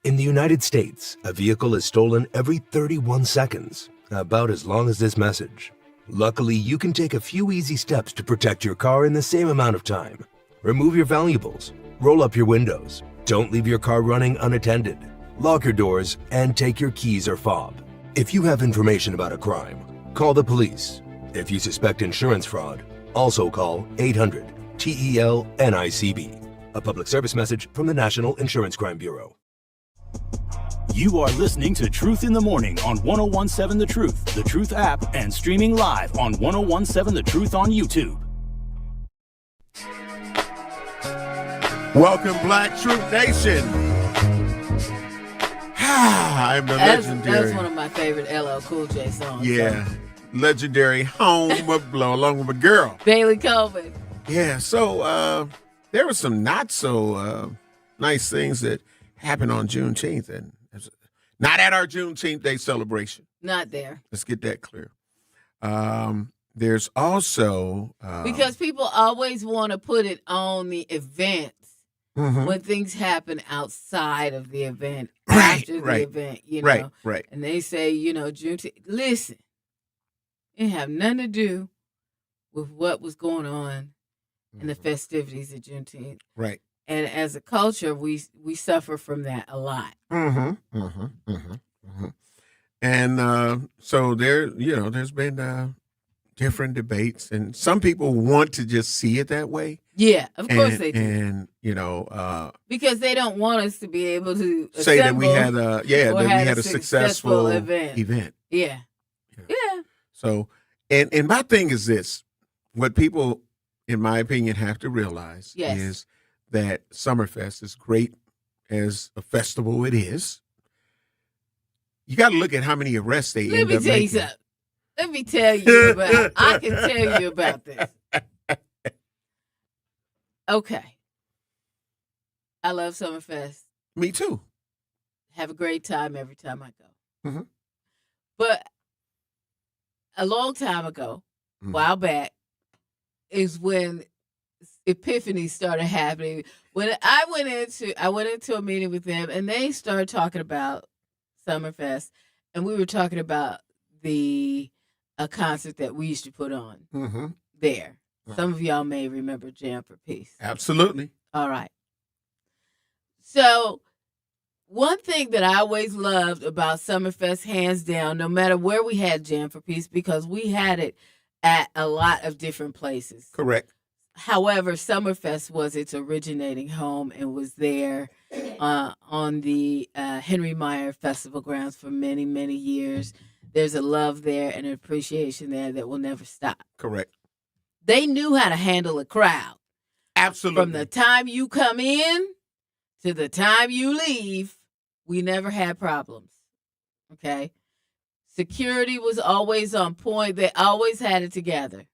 In the United States, a vehicle is stolen every 31 seconds, about as long as this message. Luckily, you can take a few easy steps to protect your car in the same amount of time. Remove your valuables, roll up your windows, don't leave your car running unattended, lock your doors, and take your keys or fob. If you have information about a crime, call the police. If you suspect insurance fraud, also call 800-TEL-NICB. A public service message from the National Insurance Crime Bureau. You are listening to Truth in the Morning on 1017 The Truth app, and streaming live on 1017 The Truth on YouTube. Welcome, Black Truth Nation. I'm the legendary. That's one of my favorite LL Cool J songs. Yeah, legendary Home of Blow, along with my girl Bailey Coleman. Yeah, so there were some not so nice things that happened on Juneteenth, and not at our Juneteenth Day celebration. Not there. Let's get that clear. There's also because people always want to put it on the events when things happen outside of the event, after the event, you know. Right. And they say, Juneteenth. Listen, it have nothing to do with what was going on in the festivities of Juneteenth. Right. And as a culture, we suffer from that a lot. And so there's been different debates, and some people want to just see it that way. Yeah, of course they do. And because they don't want us to be able to say that we had a successful event. Yeah. So, and my thing is this: what people, in my opinion, have to realize is that Summerfest, as great as a festival it is, you got to look at how many arrests they end up making. Let me tell you about. I can tell you about this. Okay, I love Summerfest. Me too. Have a great time every time I go. But a long time ago, a while back, is when epiphanies started happening. When I went into a meeting with them, and they started talking about Summerfest, and we were talking about a concert that we used to put on there. Some of y'all may remember Jam for Peace. Absolutely. All right. So one thing that I always loved about Summerfest, hands down, no matter where we had Jam for Peace, because we had it at a lot of different places. Correct. However, Summerfest was its originating home and was there on the Henry Meyer Festival grounds for many, many years. There's a love there and an appreciation there that will never stop. Correct. They knew how to handle a crowd. Absolutely. From the time you come in to the time you leave, we never had problems. Okay? Security was always on point. They always had it together.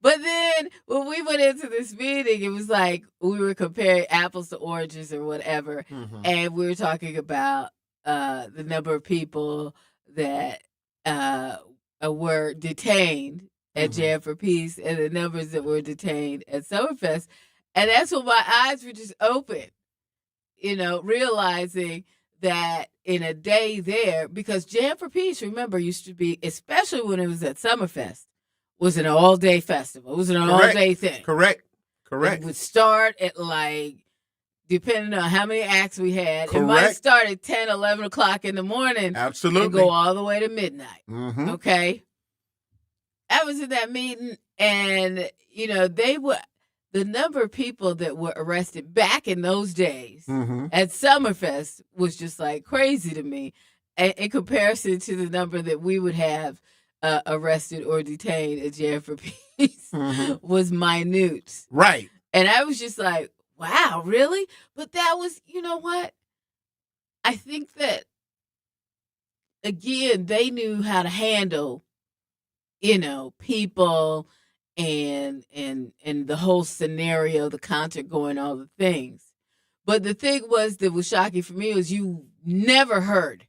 But then when we went into this meeting, it was like we were comparing apples to oranges or whatever. And we were talking about the number of people that were detained at Jam for Peace and the numbers that were detained at Summerfest. And that's when my eyes were just open, realizing that in a day there, because Jam for Peace, remember, used to be, especially when it was at Summerfest, was an all-day festival. It was an all-day thing. Correct. It would start at like, depending on how many acts we had, Correct. it might start at 10, 11 o'clock in the morning. Absolutely. And go all the way to midnight. Mhm. Okay? I was in that meeting, and, the number of people that were arrested back in those days Mhm. at Summerfest was just like crazy to me in comparison to the number that we would have arrested or detained at Jam for Peace Mhm. was minute. Right. And I was just like, wow, really? But that was, you know what? I think that, again, they knew how to handle, people and the whole scenario, the concert going, all the things. But the thing that was shocking for me was you never heard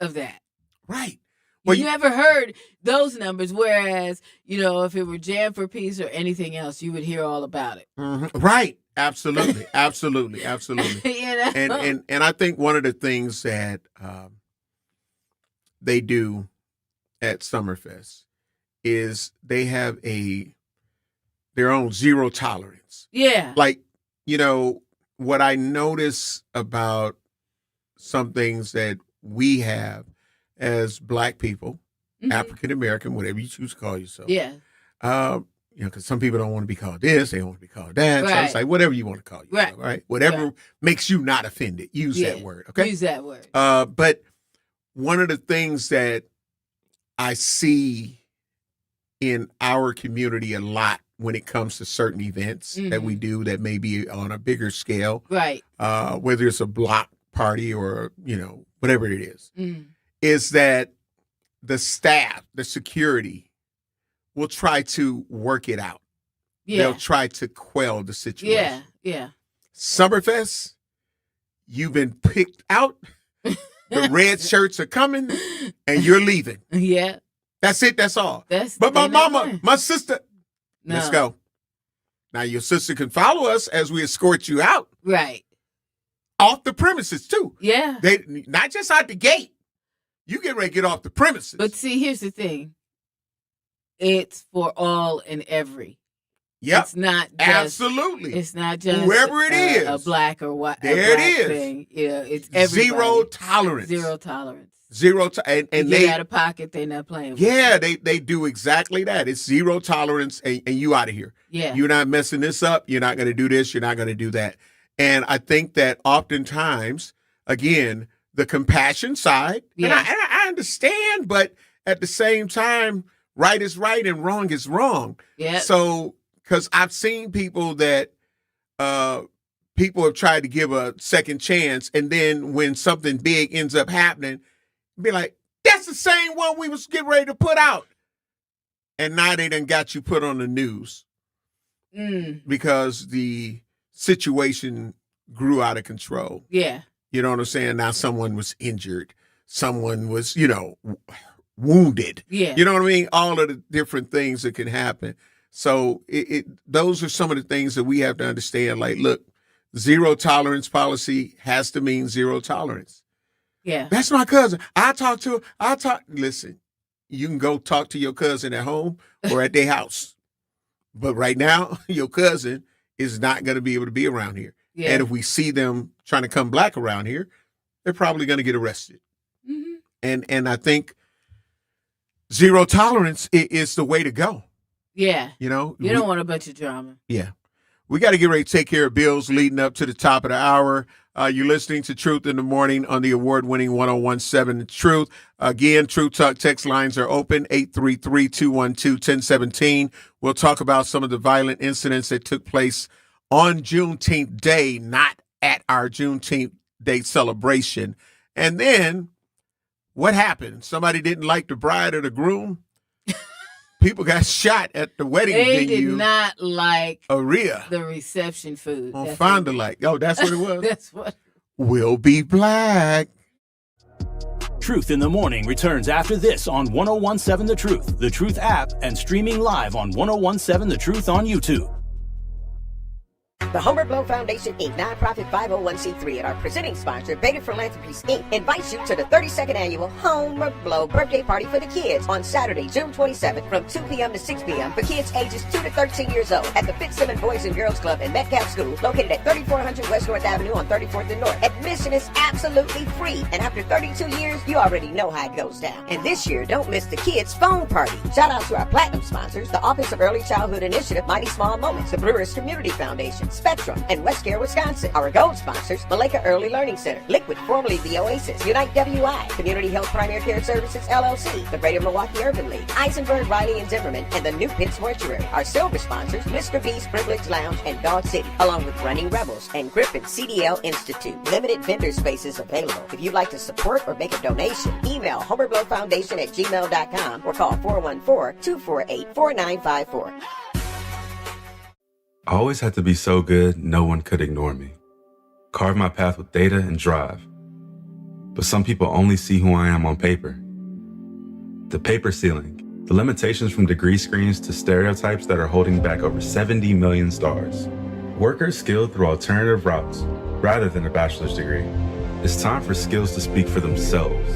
of that. Right. You never heard those numbers, whereas, if it were Jam for Peace or anything else, you would hear all about it. Mhm. Right. Absolutely. Absolutely. Absolutely. And I think one of the things that they do at Summerfest is they have their own zero tolerance. Yeah. Like, what I notice about some things that we have as Black people, African American, whatever you choose to call yourself. Yeah. Because some people don't want to be called this, they don't want to be called that. So it's like whatever you want to call yourself, right? Whatever makes you not offended, use that word. Okay. Use that word. But one of the things that I see in our community a lot when it comes to certain events that we do that may be on a bigger scale, right? Whether it's a block party or whatever it is that the staff, the security, will try to work it out. Yeah. They'll try to quell the situation. Yeah. Summerfest, you've been picked out. The red shirts are coming, and you're leaving. Yeah. That's it. That's all. But my mama, my sister, let's go. Now, your sister can follow us as we escort you out. Right. Off the premises, too. Yeah. They not just out the gate. You get ready to get off the premises. But see, here's the thing. It's for all and every. Yep. It's not just, absolutely. It's not just whoever it is, a black or white. There it is. Thing. It's everybody. Zero tolerance. Zero tolerance. And you they get out of pocket. They're not playing. Yeah, they do exactly that. It's zero tolerance, and you out of here. Yeah, you're not messing this up. You're not going to do this. You're not going to do that. And I think that oftentimes, again, the compassion side. Yeah. And I understand, but at the same time, right is right and wrong is wrong. Yeah. So, because I've seen people that people have tried to give a second chance, and then when something big ends up happening, be like, that's the same one we was getting ready to put out. And now they done got you put on the news because the situation grew out of control. Yeah. You know what I'm saying? Now someone was injured. Someone was, wounded. Yeah. You know what I mean? All of the different things that can happen. So those are some of the things that we have to understand. Like, look, zero tolerance policy has to mean zero tolerance. Yeah. That's my cousin. Listen, you can go talk to your cousin at home or at their house. But right now, your cousin is not going to be able to be around here. Yeah. And if we see them trying to come black around here, they're probably going to get arrested. Mm-hmm. And I think zero tolerance is the way to go. Yeah. You know? You don't want a bunch of drama. Yeah. We got to get ready to take care of bills leading up to the top of the hour. You're listening to Truth in the Morning on the award-winning 1017 The Truth. Again, Truth Talk text lines are open, 833-212-1017. We'll talk about some of the violent incidents that took place on Juneteenth Day, not at our Juneteenth Day celebration. And then, what happened? Somebody didn't like the bride or the groom? People got shot at the wedding They venue. did not like Aria. the reception food. On Fond du Lac. Oh, that's what it was? That's what. We'll be black. Truth in the Morning returns after this on 1017 The Truth, The Truth app, and streaming live on 1017 The Truth on YouTube. The Homer Blow Foundation, Inc., nonprofit 501c3, and our presenting sponsor, Beta Philanthropies, Inc., invites you to the 32nd annual Homer Blow birthday party for the kids on Saturday, June 27th from 2 p.m. to 6 p.m. for kids ages 2 to 13 years old at the Fitzsimmons Boys and Girls Club in Metcalf School, located at 3400 West North Avenue on 34th and North. Admission is absolutely free, and after 32 years, you already know how it goes down. And this year, don't miss the kids' phone party. Shout out to our platinum sponsors, the Office of Early Childhood Initiative, Mighty Small Moments, the Brewers Community Foundation, Spectrum, and West Care, Wisconsin. Our gold sponsors, Maleka Early Learning Center, Liquid, formerly the Oasis, Unite WI, Community Health Primary Care Services, LLC, the Greater Milwaukee Urban League, Eisenberg, Riley, and Zimmerman, and the New Pitts Mortuary. Our silver sponsors, Mr. B's Privilege Lounge and Dog City, along with Running Rebels and Griffin CDL Institute. Limited vendor spaces available. If you'd like to support or make a donation, email homerblowfoundation@gmail.com or call 414-248-4954. I always had to be so good, no one could ignore me. Carve my path with data and drive. But some people only see who I am on paper. The paper ceiling, the limitations from degree screens to stereotypes that are holding back over 70 million stars. Workers skilled through alternative routes, rather than a bachelor's degree. It's time for skills to speak for themselves.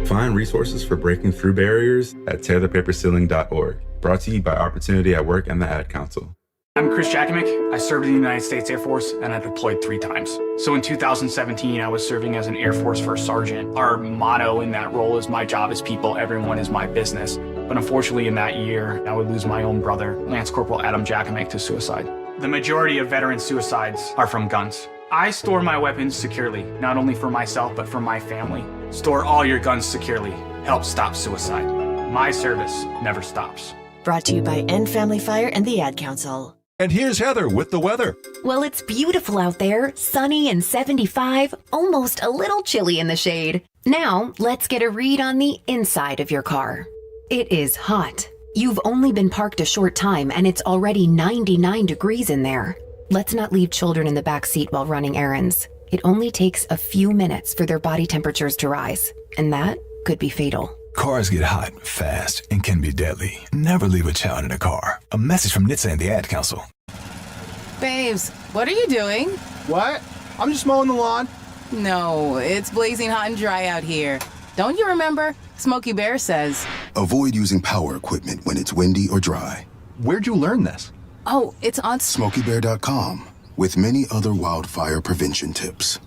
Find resources for breaking through barriers at tearthepaperceiling.org. Brought to you by Opportunity at Work and the Ad Council. I'm Chris Jakimick. I served in the United States Air Force and I deployed 3 times. So in 2017, I was serving as an Air Force First Sergeant. Our motto in that role is my job is people, everyone is my business. But unfortunately in that year, I would lose my own brother, Lance Corporal Adam Jakimick, to suicide. The majority of veteran suicides are from guns. I store my weapons securely, not only for myself, but for my family. Store all your guns securely. Help stop suicide. My service never stops. Brought to you by End Family Fire and the Ad Council. And here's Heather with the weather. Well, it's beautiful out there, sunny and 75, almost a little chilly in the shade. Now, let's get a read on the inside of your car. It is hot. You've only been parked a short time and it's already 99 degrees in there. Let's not leave children in the back seat while running errands. It only takes a few minutes for their body temperatures to rise, and that could be fatal. Cars get hot, fast, and can be deadly. Never leave a child in a car. A message from NHTSA and the Ad Council. Babes, what are you doing? What? I'm just mowing the lawn. No, it's blazing hot and dry out here. Don't you remember? Smokey Bear says. Avoid using power equipment when it's windy or dry. Where'd you learn this? Oh, it's on SmokeyBear.com with many other wildfire prevention tips.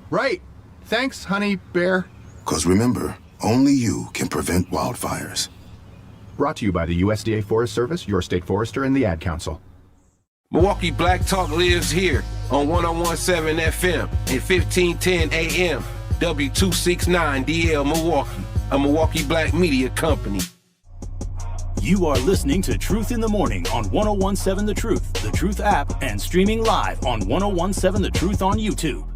Right. Thanks, honey bear. 'Cause remember, only you can prevent wildfires. Brought to you by the USDA Forest Service, your state forester, and the Ad Council. Milwaukee Black Talk lives here on 1017 FM and 1510 AM. W269DL Milwaukee, a Milwaukee Black media company. You are listening to Truth in the Morning on 1017 The Truth app, and streaming live on 1017 The Truth on YouTube.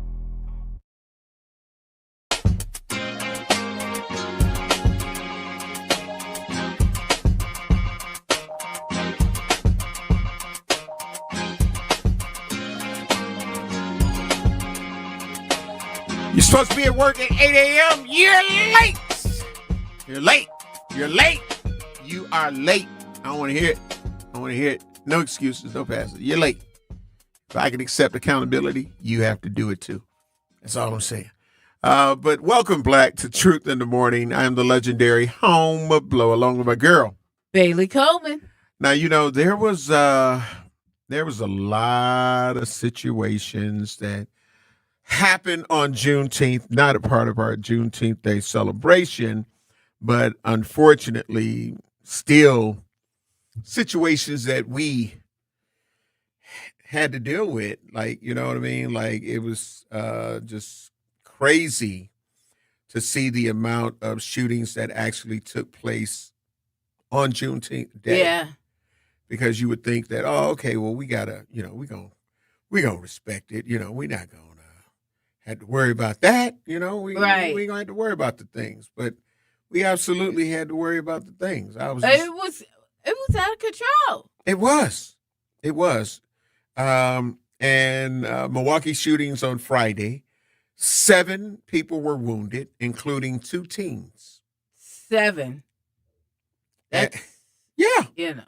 You're supposed to be at work at 8 a.m. You're late. You're late. You're late. You are late. I don't want to hear it. I want to hear it. No excuses, no passes. You're late. If I can accept accountability, you have to do it too. That's all I'm saying. But welcome, Black, to Truth in the Morning. I am the legendary Homer Blow, along with my girl, Bailey Coleman. Now, you know, there was a lot of situations that happened on Juneteenth, not a part of our Juneteenth Day celebration, but unfortunately still situations that we had to deal with. Like, you know what I mean? Like, it was just crazy to see the amount of shootings that actually took place on Juneteenth Day. Yeah. Because you would think that, oh, okay, well, we gotta, you know, we gonna respect it. You know, we're not gonna have to worry about that. You know, we gonna have to worry about the things, but we absolutely had to worry about the things. It was out of control. It was. And Milwaukee shootings on Friday, 7 people were wounded, including 2 teens. 7. Yeah. You know.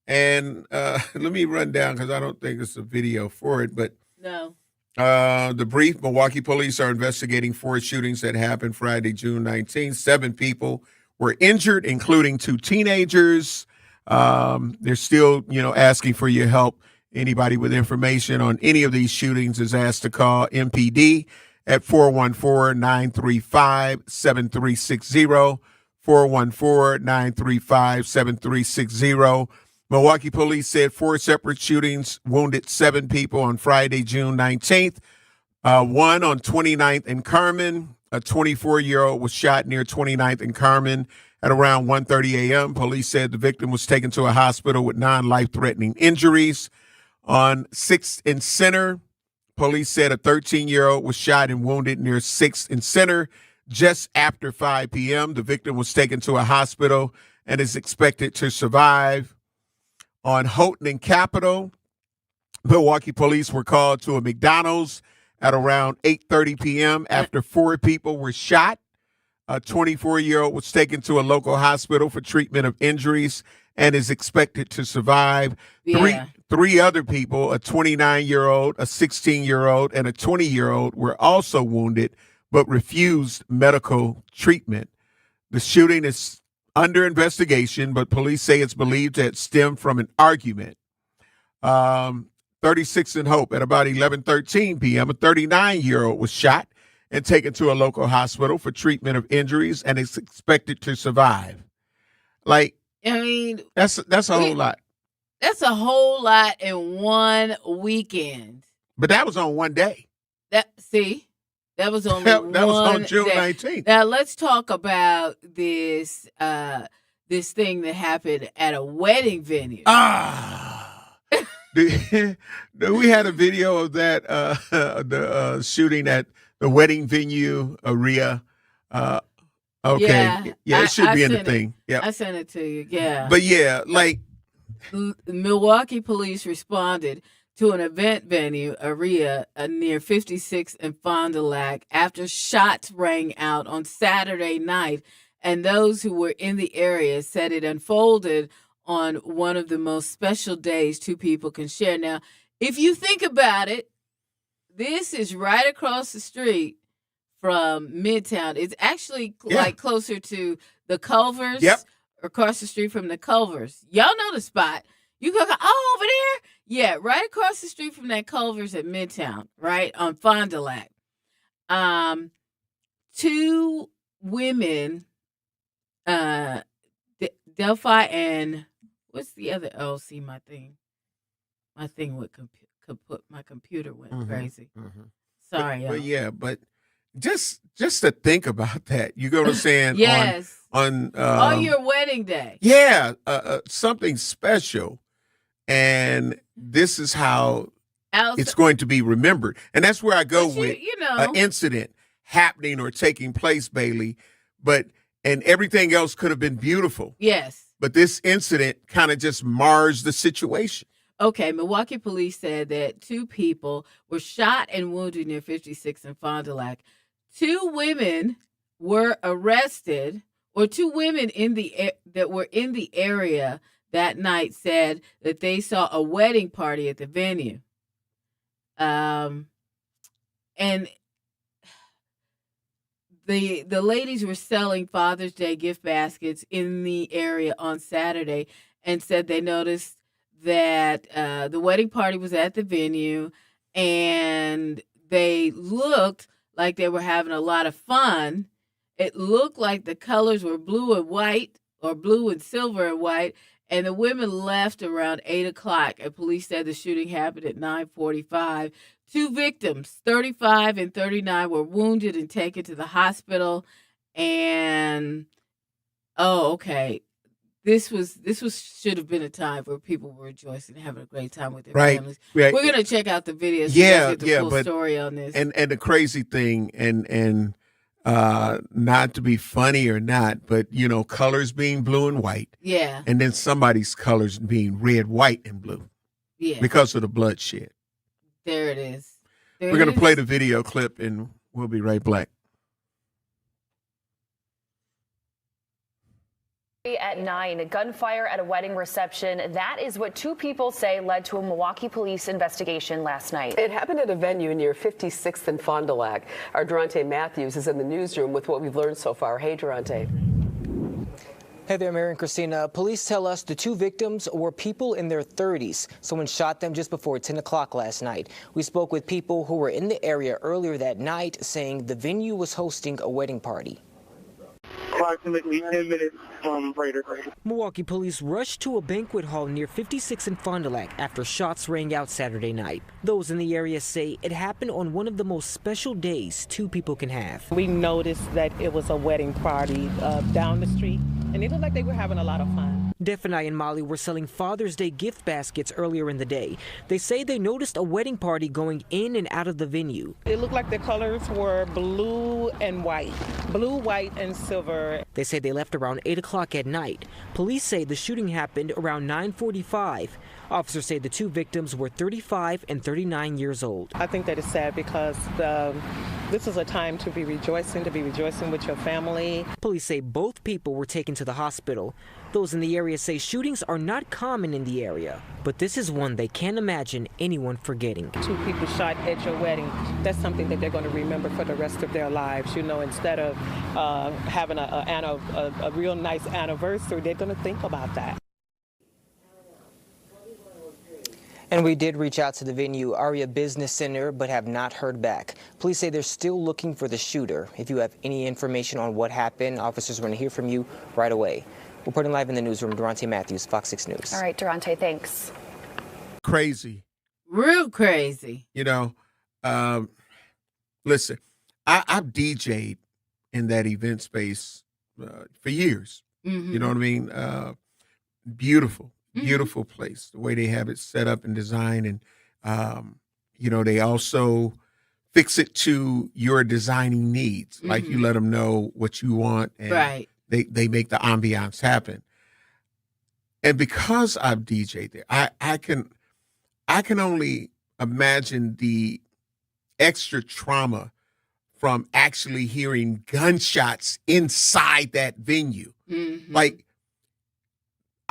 And let me run down because I don't think it's a video for it. But No. the brief: Milwaukee police are investigating 4 shootings that happened Friday, June 19th. 7 people were injured, including 2 teenagers. They're still, asking for your help. Anybody with information on any of these shootings is asked to call MPD at 414-935-7360. 414-935-7360. Milwaukee police said 4 separate shootings wounded 7 people on Friday, June 19th. One on 29th and Carmen. A 24-year-old was shot near 29th and Carmen at around 1:30 a.m. Police said the victim was taken to a hospital with non-life-threatening injuries. On 6th and Center, police said a 13-year-old was shot and wounded near 6th and Center just after 5 p.m. The victim was taken to a hospital and is expected to survive. On Houghton and Capitol, Milwaukee police were called to a McDonald's at around 8:30 p.m. after 4 people were shot. A 24-year-old was taken to a local hospital for treatment of injuries and is expected to survive. Yeah. Three other people, a 29-year-old, a 16-year-old, and a 20-year-old, were also wounded but refused medical treatment. The shooting is under investigation, but police say it's believed to have stemmed from an argument. 36 and Hope, at about 11:13 p.m., a 39-year-old was shot and taken to a local hospital for treatment of injuries and is expected to survive. Like, I mean, that's a whole lot. That's a whole lot in one weekend. But that was on one day. That was only that was on one June day. 19th. Now let's talk about this this thing that happened at a wedding venue. We had a video of that the shooting at the wedding venue area. Okay, yeah, it should be in the thing. Yeah, I sent it to you. Yeah, but yeah, like Milwaukee police responded to an event venue area near 56 and Fond du Lac after shots rang out on Saturday night, and those who were in the area said it unfolded on one of the most special days 2 people can share. Now, if you think about it, this is right across the street from Midtown. It's actually like closer to the Culvers. Yep. Across the street from the Culvers. Y'all know the spot. You go, oh, over there? Yeah, right across the street from that Culvers at Midtown, right, on Fond du Lac. 2 women, Delphi and, what's the other? Oh, see, my thing with my computer went crazy. Sorry, but yeah, but just to think about that, you go to saying yes. on your wedding day. Yeah, something special. And this is how it's going to be remembered. And that's where I go with an incident happening or taking place, Bailey. And everything else could have been beautiful. Yes. But this incident kind of just mars the situation. Okay, Milwaukee police said that 2 people were shot and wounded near 56 and Fond du Lac. 2 women were arrested, or 2 women that were in the area that night said that they saw a wedding party at the venue. And the ladies were selling Father's Day gift baskets in the area on Saturday and said they noticed that the wedding party was at the venue and they looked like they were having a lot of fun. It looked like the colors were blue and white, or blue and silver and white, and the women left around 8 o'clock. And police said the shooting happened at 9:45. 2 victims, 35 and 39, were wounded and taken to the hospital. And okay, this should have been a time where people were rejoicing and having a great time with their families. Right. We're gonna check out the videos. Yeah, get the full story on this. And the crazy thing, and not to be funny or not, but colors being blue and white. Yeah. And then somebody's colors being red, white, and blue. Yeah. Because of the bloodshed. There it is. We're going to play the video clip and we'll be right back. At 9, gunfire at a wedding reception. That is what two people say led to a Milwaukee police investigation last night. It happened at a venue near 56th and Fond du Lac. Our Durante Matthews is in the newsroom with what we've learned so far. Hey, Durante. Hey there, Mary and Christina. Police tell us the two victims were people in their 30s. Someone shot them just before 10 o'clock last night. We spoke with people who were in the area earlier that night, saying the venue was hosting a wedding party. Approximately 10 minutes later. Milwaukee police rushed to a banquet hall near 56 and Fond du Lac after shots rang out Saturday night. Those in the area say it happened on one of the most special days two people can have. We noticed that it was a wedding party down the street, and it looked like they were having a lot of fun. Defani and Molly were selling Father's Day gift baskets earlier in the day. They say they noticed a wedding party going in and out of the venue. It looked like the colors were blue and white. Blue, white, and silver. They say they left around 8 o'clock at night. Police say the shooting happened around 9:45. Officers say the two victims were 35 and 39 years old. I think that is sad because this is a time to be rejoicing with your family. Police say both people were taken to the hospital. Those in the area say shootings are not common in the area, but this is one they can't imagine anyone forgetting. Two people shot at your wedding, that's something that they're going to remember for the rest of their lives. You know, instead of having a real nice anniversary, they're going to think about that. And we did reach out to the venue, Aria Business Center, but have not heard back. Police say they're still looking for the shooter. If you have any information on what happened, officers are going to hear from you right away. Reporting live in the newsroom, Durante Matthews, Fox 6 News. All right, Durante, thanks. Crazy. Real crazy. You know, listen, I've DJ'd in that event space for years. Mm-hmm. You know what I mean? Beautiful. Beautiful place, the way they have it set up and designed. And, you know, they also fix it to your designing needs. Like you let them know what you want. And right. They make the ambiance happen. And because I've DJ'd there, I can only imagine the extra trauma from actually hearing gunshots inside that venue. Mm-hmm. Like,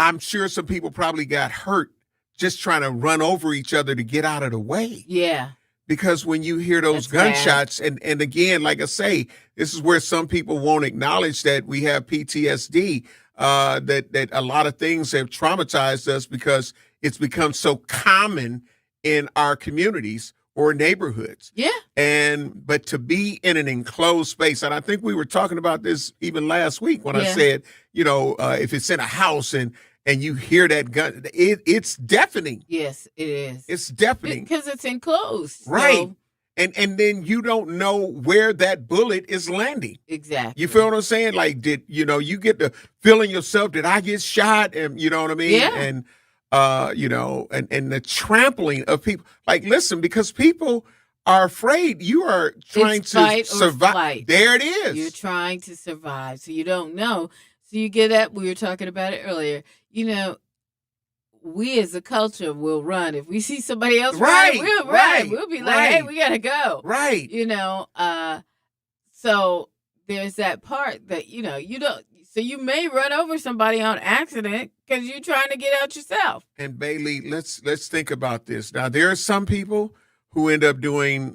I'm sure some people probably got hurt just trying to run over each other to get out of the way. Yeah. Because when you hear those gunshots, and again, like I say, this is where some people won't acknowledge that we have PTSD, that a lot of things have traumatized us because it's become so common in our communities or neighborhoods. Yeah. But to be in an enclosed space, and I think we were talking about this even last week when I said, you know, if it's in a house and you hear that gun, it's deafening. Yes, it is. It's deafening. Because it's enclosed. Right. So. And then you don't know where that bullet is landing. Exactly. You feel what I'm saying? Like, you get the feeling yourself, did I get shot? And you know what I mean? Yeah. And, and the trampling of people. Like, listen, because people are afraid. You are trying to survive. There it is. You're trying to survive. So you don't know. So you get that. We were talking about it earlier. You know, we as a culture will run. If we see somebody else run, we'll run. We'll be like, hey, we got to go. Right. You know, so there's that part that, you know, you don't. So you may run over somebody on accident because you're trying to get out yourself. And Bailey, let's think about this. Now, there are some people who end up doing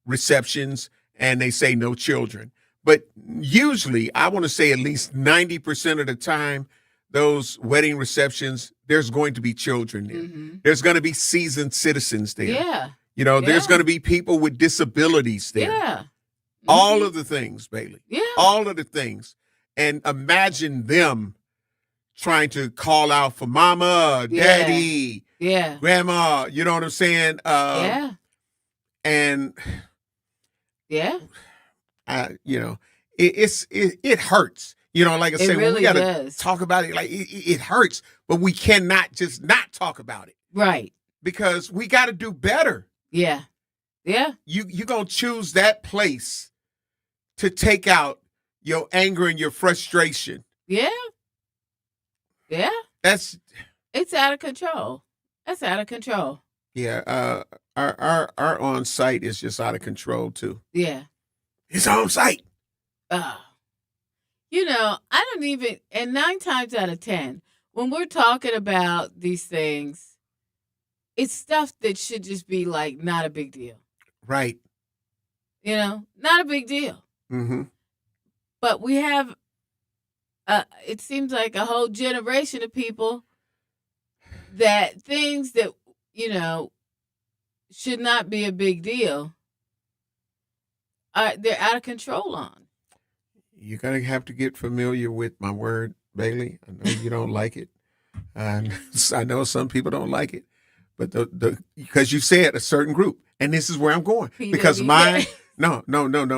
receptions and they say no children. But usually, I want to say at least 90% of the time, those wedding receptions, there's going to be children there. Mm-hmm. There's going to be seasoned citizens there. Yeah. You know, there's going to be people with disabilities there. Yeah. Mm-hmm. All of the things, Bailey. Yeah. All of the things. And imagine them trying to call out for mama, daddy, grandma, you know what I'm saying? Yeah. And yeah. You know, it hurts. You know, like I said, really we got to talk about it. Like it hurts, but we cannot just not talk about it. Right. Because we got to do better. Yeah. Yeah. You're going to choose that place to take out your anger and your frustration. Yeah. Yeah. It's out of control. That's out of control. Yeah. Our on site is just out of control too. Yeah. It's on site. You I don't even, and 9 times out of 10, when we're talking about these things, it's stuff that should just be like not a big deal. Right. Not a big deal. Mm-hmm. But we have, it seems like a whole generation of people that things that, should not be a big deal, they're out of control on. You're going to have to get familiar with my word, Bailey. I know you don't like it. I know some people don't like it. But because you said a certain group, and this is where I'm going. Because mine, no,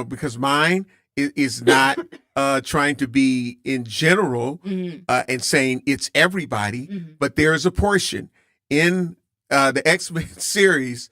because mine is not trying to be in general and saying it's everybody, but there is a portion in the X-Men series.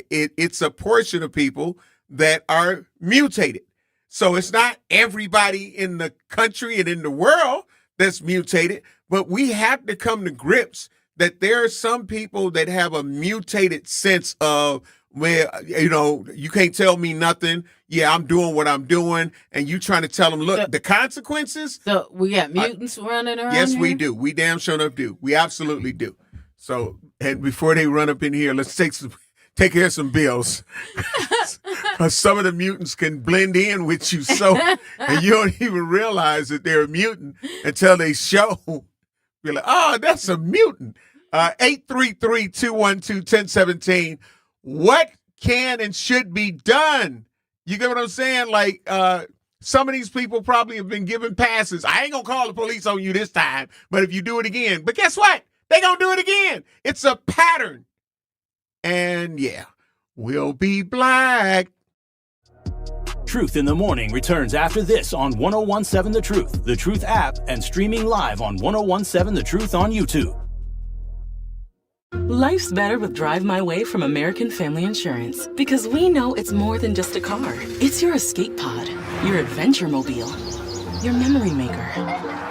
It's a portion of people that are mutated. So it's not everybody in the country and in the world that's mutated, but we have to come to grips that there are some people that have a mutated sense of, where, you can't tell me nothing. Yeah, I'm doing what I'm doing. And you trying to tell them, look, the consequences. So we got mutants running around Yes, here? we do. We damn sure enough do. We absolutely do. So, and before they run up in here, let's take care of some bills. Some of the mutants can blend in with you and you don't even realize that they're a mutant until they show. You're like, oh, that's a mutant. 833-212-1017. What can and should be done? You get what I'm saying? Like, some of these people probably have been given passes. I ain't going to call the police on you this time, but if you do it again. But guess what? They going to do it again. It's a pattern. And yeah, we'll be black. Truth in the Morning returns after this on 1017 The Truth app, and streaming live on 1017 The Truth on YouTube. Life's better with Drive My Way from American Family Insurance, because we know it's more than just a car. It's your escape pod, your adventure mobile, your memory maker.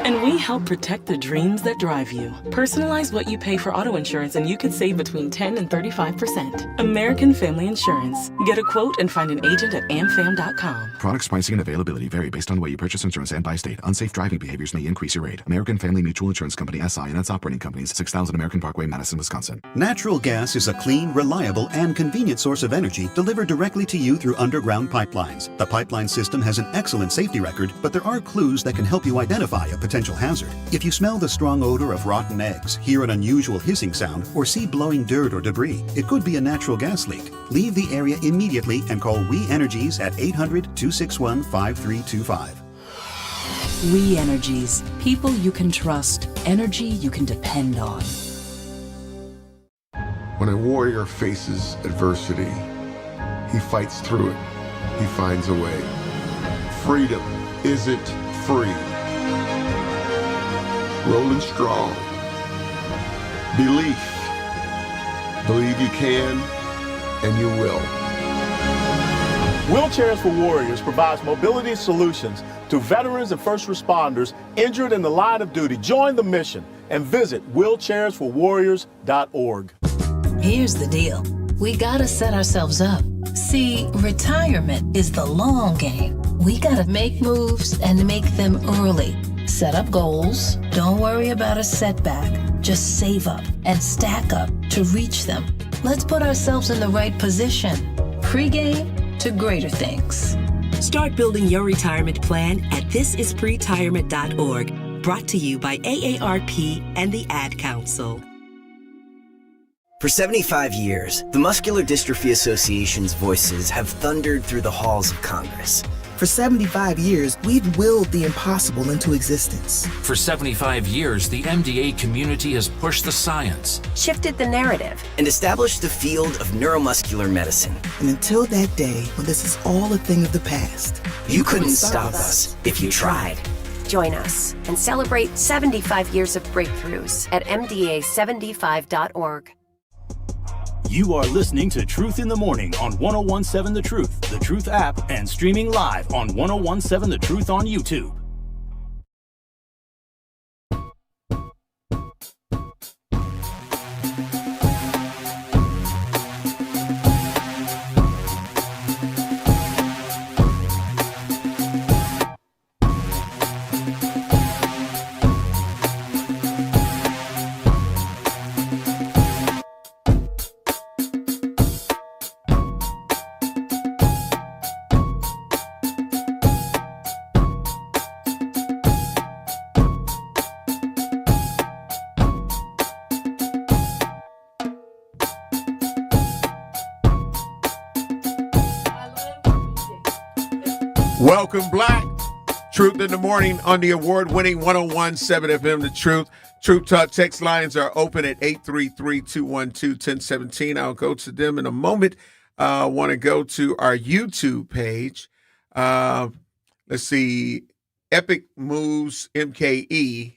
And we help protect the dreams that drive you. Personalize what you pay for auto insurance and you could save between 10 and 35%. American Family Insurance. Get a quote and find an agent at amfam.com. Products, pricing, and availability vary based on the way you purchase insurance and by state. Unsafe driving behaviors may increase your rate. American Family Mutual Insurance Company, SI, and its operating companies, 6000 American Parkway, Madison, Wisconsin. Natural gas is a clean, reliable, and convenient source of energy delivered directly to you through underground pipelines. The pipeline system has an excellent safety record, but there are clues that can help you identify a potential hazard. If you smell the strong odor of rotten eggs, hear an unusual hissing sound, or see blowing dirt or debris, it could be a natural gas leak. Leave the area immediately and call We Energies at 800-261-5325. We Energies. People you can trust. Energy you can depend on. When a warrior faces adversity, he fights through it. He finds a way. Freedom isn't free. Rolling strong. Belief. Believe you can, and you will. Wheelchairs for Warriors provides mobility solutions to veterans and first responders injured in the line of duty. Join the mission and visit wheelchairsforwarriors.org. Here's the deal. We gotta set ourselves up. See, retirement is the long game. We gotta make moves and make them early. Set up goals. Don't worry about a setback. Just save up and stack up to reach them. Let's put ourselves in the right position. Pre-game to greater things. Start building your retirement plan at thisispretirement.org. Brought to you by AARP and the Ad Council. For 75 years, the Muscular Dystrophy Association's voices have thundered through the halls of Congress. For 75 years, we've willed the impossible into existence. For 75 years, the MDA community has pushed the science, shifted the narrative, and established the field of neuromuscular medicine. And until that day when this is all a thing of the past, you couldn't stop us if you tried. Join us and celebrate 75 years of breakthroughs at MDA75.org. You are listening to Truth in the Morning on 1017 The Truth, The Truth app, and streaming live on 1017 The Truth on YouTube. Welcome, Black. Truth in the Morning on the award-winning 101.7 FM, The Truth. Truth Talk text lines are open at 833-212-1017. I'll go to them in a moment. I want to go to our YouTube page. Let's see. Epic Moves MKE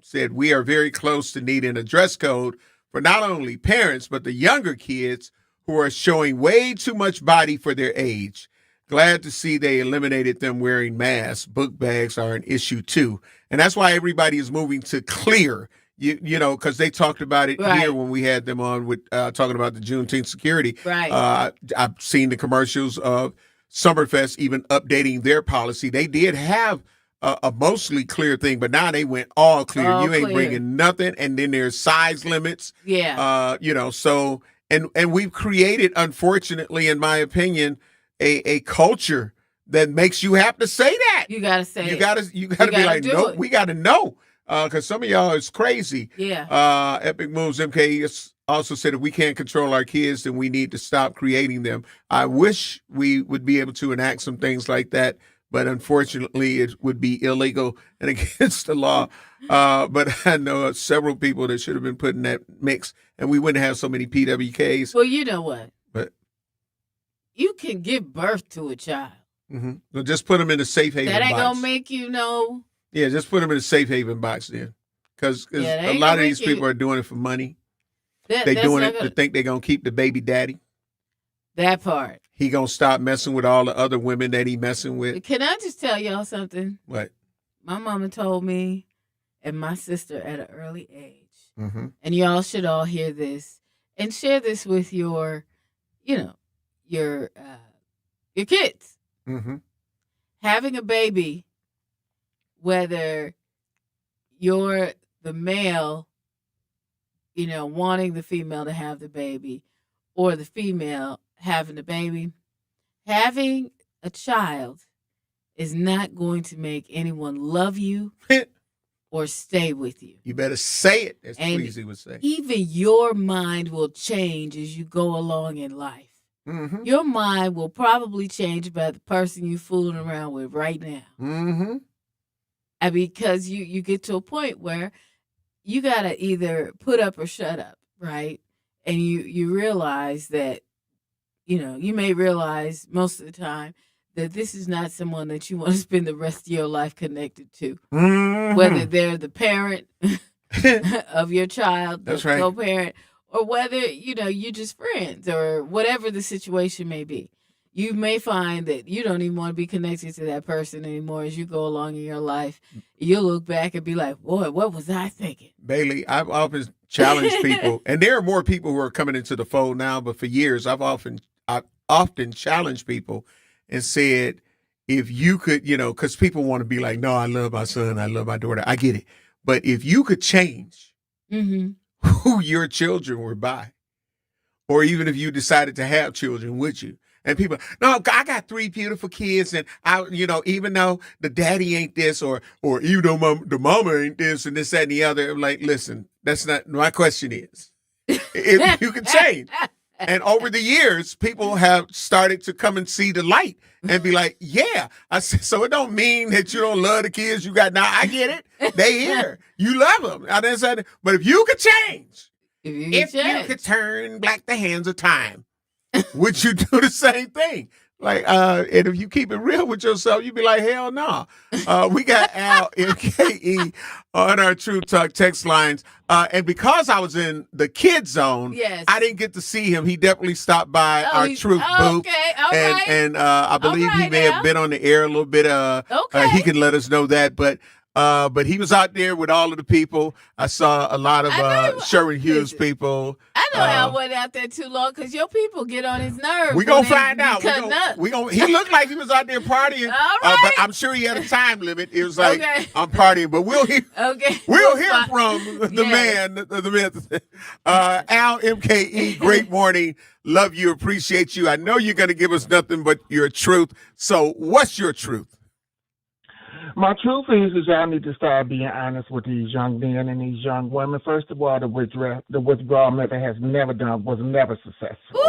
said, we are very close to needing a dress code for not only parents, but the younger kids who are showing way too much body for their age. Glad to see they eliminated them wearing masks. Book bags are an issue too. And that's why everybody is moving to clear, you know, because they talked about it here when we had them on with talking about the Juneteenth security. Right. I've seen the commercials of Summerfest even updating their policy. They did have a mostly clear thing, but now they went all clear. All you ain't clear. bringing nothing. And then there's size limits. Yeah. You know, so, and we've created, unfortunately, in my opinion, a culture that makes you have to say that. You gotta say you it. gotta be like, no, we gotta know. Because some of y'all is crazy. Yeah. Epic Moves MK also said if we can't control our kids, then we need to stop creating them. I wish we would be able to enact some things like that, but unfortunately it would be illegal and against the law. But I know several people that should have been put in that mix, and we wouldn't have so many PWKs. Well, you know what? But you can give birth to a child. So just put them in a safe haven That ain't box. gonna make you know. Yeah, just put them in a safe haven box then. Because that a ain't lot gonna of these make people you- are doing it for money. That's They doing not it gonna- to think they're going to keep the baby daddy. That part. He going to stop messing with all the other women that he messing with. Can I just tell y'all something? What? My mama told me and my sister at an early age, Mm-hmm. and y'all should all hear this and share this with your, your kids. Mm-hmm. Having a baby, whether you're the male, wanting the female to have the baby, or the female having the baby, having a child is not going to make anyone love you or stay with you. You better say it, as And Tweezy would say. Even your mind will change as you go along in life. Mm-hmm. Your mind will probably change by the person you're fooling around with right now. Mm-hmm. Because you get to a point where you got to either put up or shut up, right? And you realize that, you may realize most of the time that this is not someone that you want to spend the rest of your life connected to. Mm-hmm. Whether they're the parent of your child, That's the right. co-parent, or whether, you're just friends or whatever the situation may be. You may find that you don't even want to be connected to that person anymore as you go along in your life. You'll look back and be like, boy, what was I thinking? Bailey, I've often challenged people, and there are more people who are coming into the fold now, but for years I've often challenged people and said, if you could, because people want to be like, no, I love my son, I love my daughter. I get it. But if you could change who your children were by, or even if you decided to have children, would you? And people, no, I got 3 beautiful kids, and even though the daddy ain't this, or even though the mama ain't this, and this, that, and the other, I'm like, listen, that's not my question. Is if you could change. And over the years, people have started to come and see the light and be like, yeah. I said, so it don't mean that you don't love the kids you got now. I get it. They here. You love them. I didn't say that. But if you could change, if you could turn back the hands of time, would you do the same thing? Like, and if you keep it real with yourself, you'd be like, hell no. We got Al MKE on our True Talk text lines. And because I was in the kid zone, I didn't get to see him. He definitely stopped by our Truth booth. Okay, all right. And I believe he may have been on the air a little bit. He can let us know that. But he was out there with all of the people. I saw a lot of Sherman Hughes people. I know Al went out there too long because your people get on his nerves. We gonna find out. We gonna. He looked like he was out there partying, but I'm sure he had a time limit. It was like I'm partying, but we'll hear. We'll hear from the man, the myth. Al MKE. Great morning. Love you. Appreciate you. I know you're gonna give us nothing but your truth. So, what's your truth? My truth is I need to start being honest with these young men and these young women. First of all, the withdrawal method was never successful.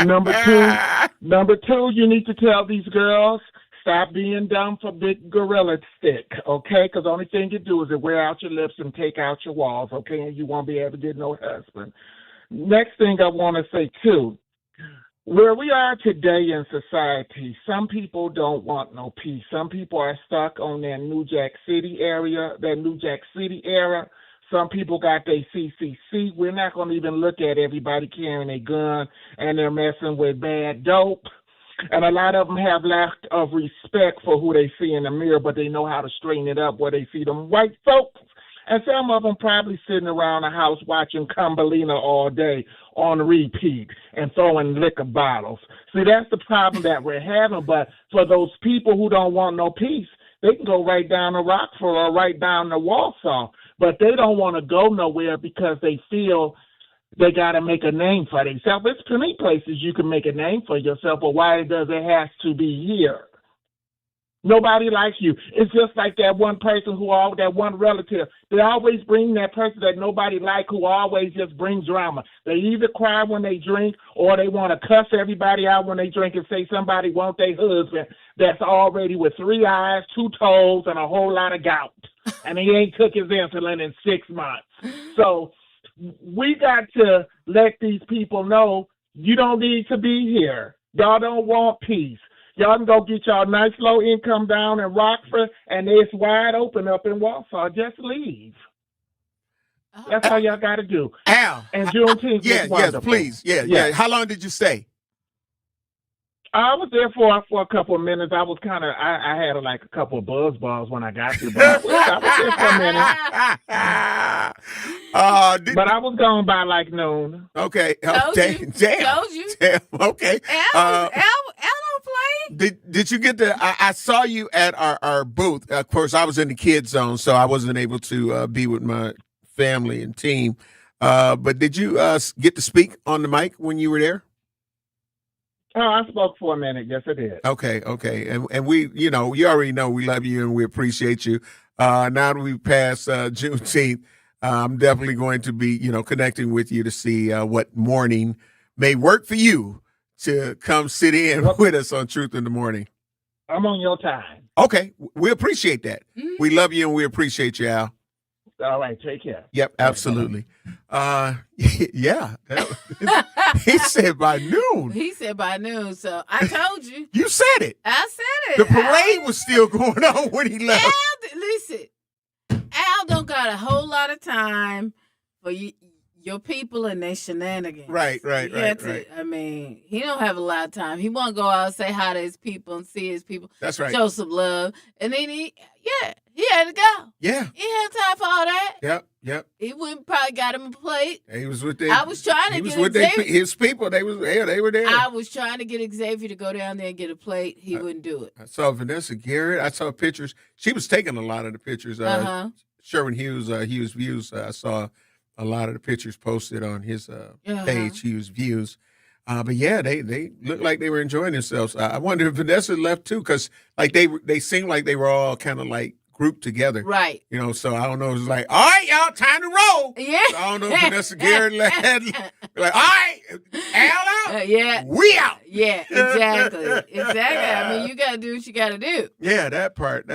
Number one. Number two, you need to tell these girls, Stop being dumb for big gorilla stick, okay? Because the only thing you do is it wear out your lips and take out your walls, okay? And you won't be able to get no husband. Next thing I want to say, too, where we are today in society, some people don't want no peace. Some people are stuck on that New Jack City area, that New Jack City era. Some people got their CCC. We're not going to even look at everybody carrying a gun and they're messing with bad dope. And a lot of them have lack of respect for who they see in the mirror, but they know how to straighten it up where they see them white folks. And some of them probably sitting around the house watching Cumbelina all day on repeat and throwing liquor bottles. See, that's the problem that we're having. But for those people who don't want no peace, they can go right down to Rockford or right down to Walsall. But they don't want to go nowhere because they feel they got to make a name for themselves. There's plenty places you can make a name for yourself, but why does it have to be here? Nobody likes you. It's just like that one person that one relative. They always bring that person that nobody like who always just brings drama. They either cry when they drink or they want to cuss everybody out when they drink and say somebody want their husband that's already with 3 eyes, 2 toes, and a whole lot of gout. And he ain't took his insulin in 6 months. So we got to let these people know you don't need to be here. Y'all don't want peace. Y'all can go get y'all nice low income down in Rockford, and it's wide open up in Walsall. Just leave. That's all y'all got to do. Al. And Juneteenth is wonderful. Yes, please. Yeah. How long did you stay? I was there for a couple of minutes. I was I had like a couple of buzz balls when I got there, but I was there for a minute. But I was gone by like noon. Okay. Told you. Damn. Okay. Al don't play. Did you get the? I saw you at our booth. Of course, I was in the kids zone, so I wasn't able to be with my family and team. But did you get to speak on the mic when you were there? Oh, I spoke for a minute. Yes, I did. Okay. And we, you already know we love you and we appreciate you. Now that we've passed Juneteenth, I'm definitely going to be, connecting with you to see what morning may work for you to come sit in with us on Truth in the Morning. I'm on your time. Okay. We appreciate that. Mm-hmm. We love you and we appreciate you, Al. All right. Take care. Yep, absolutely. Yeah. He said by noon. He said by noon, so I told you. You said it. I said it. The parade was still going on when he left. Al don't got a whole lot of time for your people and their shenanigans. Right. I mean, he don't have a lot of time. He want to go out and say hi to his people and see his people. That's right. Show some love. And then he had to go. Yeah. He had time for all that. Yep. He wouldn't probably got him a plate. He was with I was trying to get his people. They were there. I was trying to get Xavier to go down there and get a plate. He wouldn't do it. I saw Vanessa Garrett. I saw pictures. She was taking a lot of the pictures. Sherwin Hughes, Hughes Views. I saw a lot of the pictures posted on his page, Hughes Views. But yeah, they looked like they were enjoying themselves. I wonder if Vanessa left too, because like they seemed like they were all kind of like grouped together. Right. So I don't know. It was like, all right, y'all, time to roll. Yeah. So I don't know if Vanessa Garrett left. Like, all right, Al out. Yeah. We out. Yeah, exactly. I mean, you got to do what you got to do. Yeah, that part.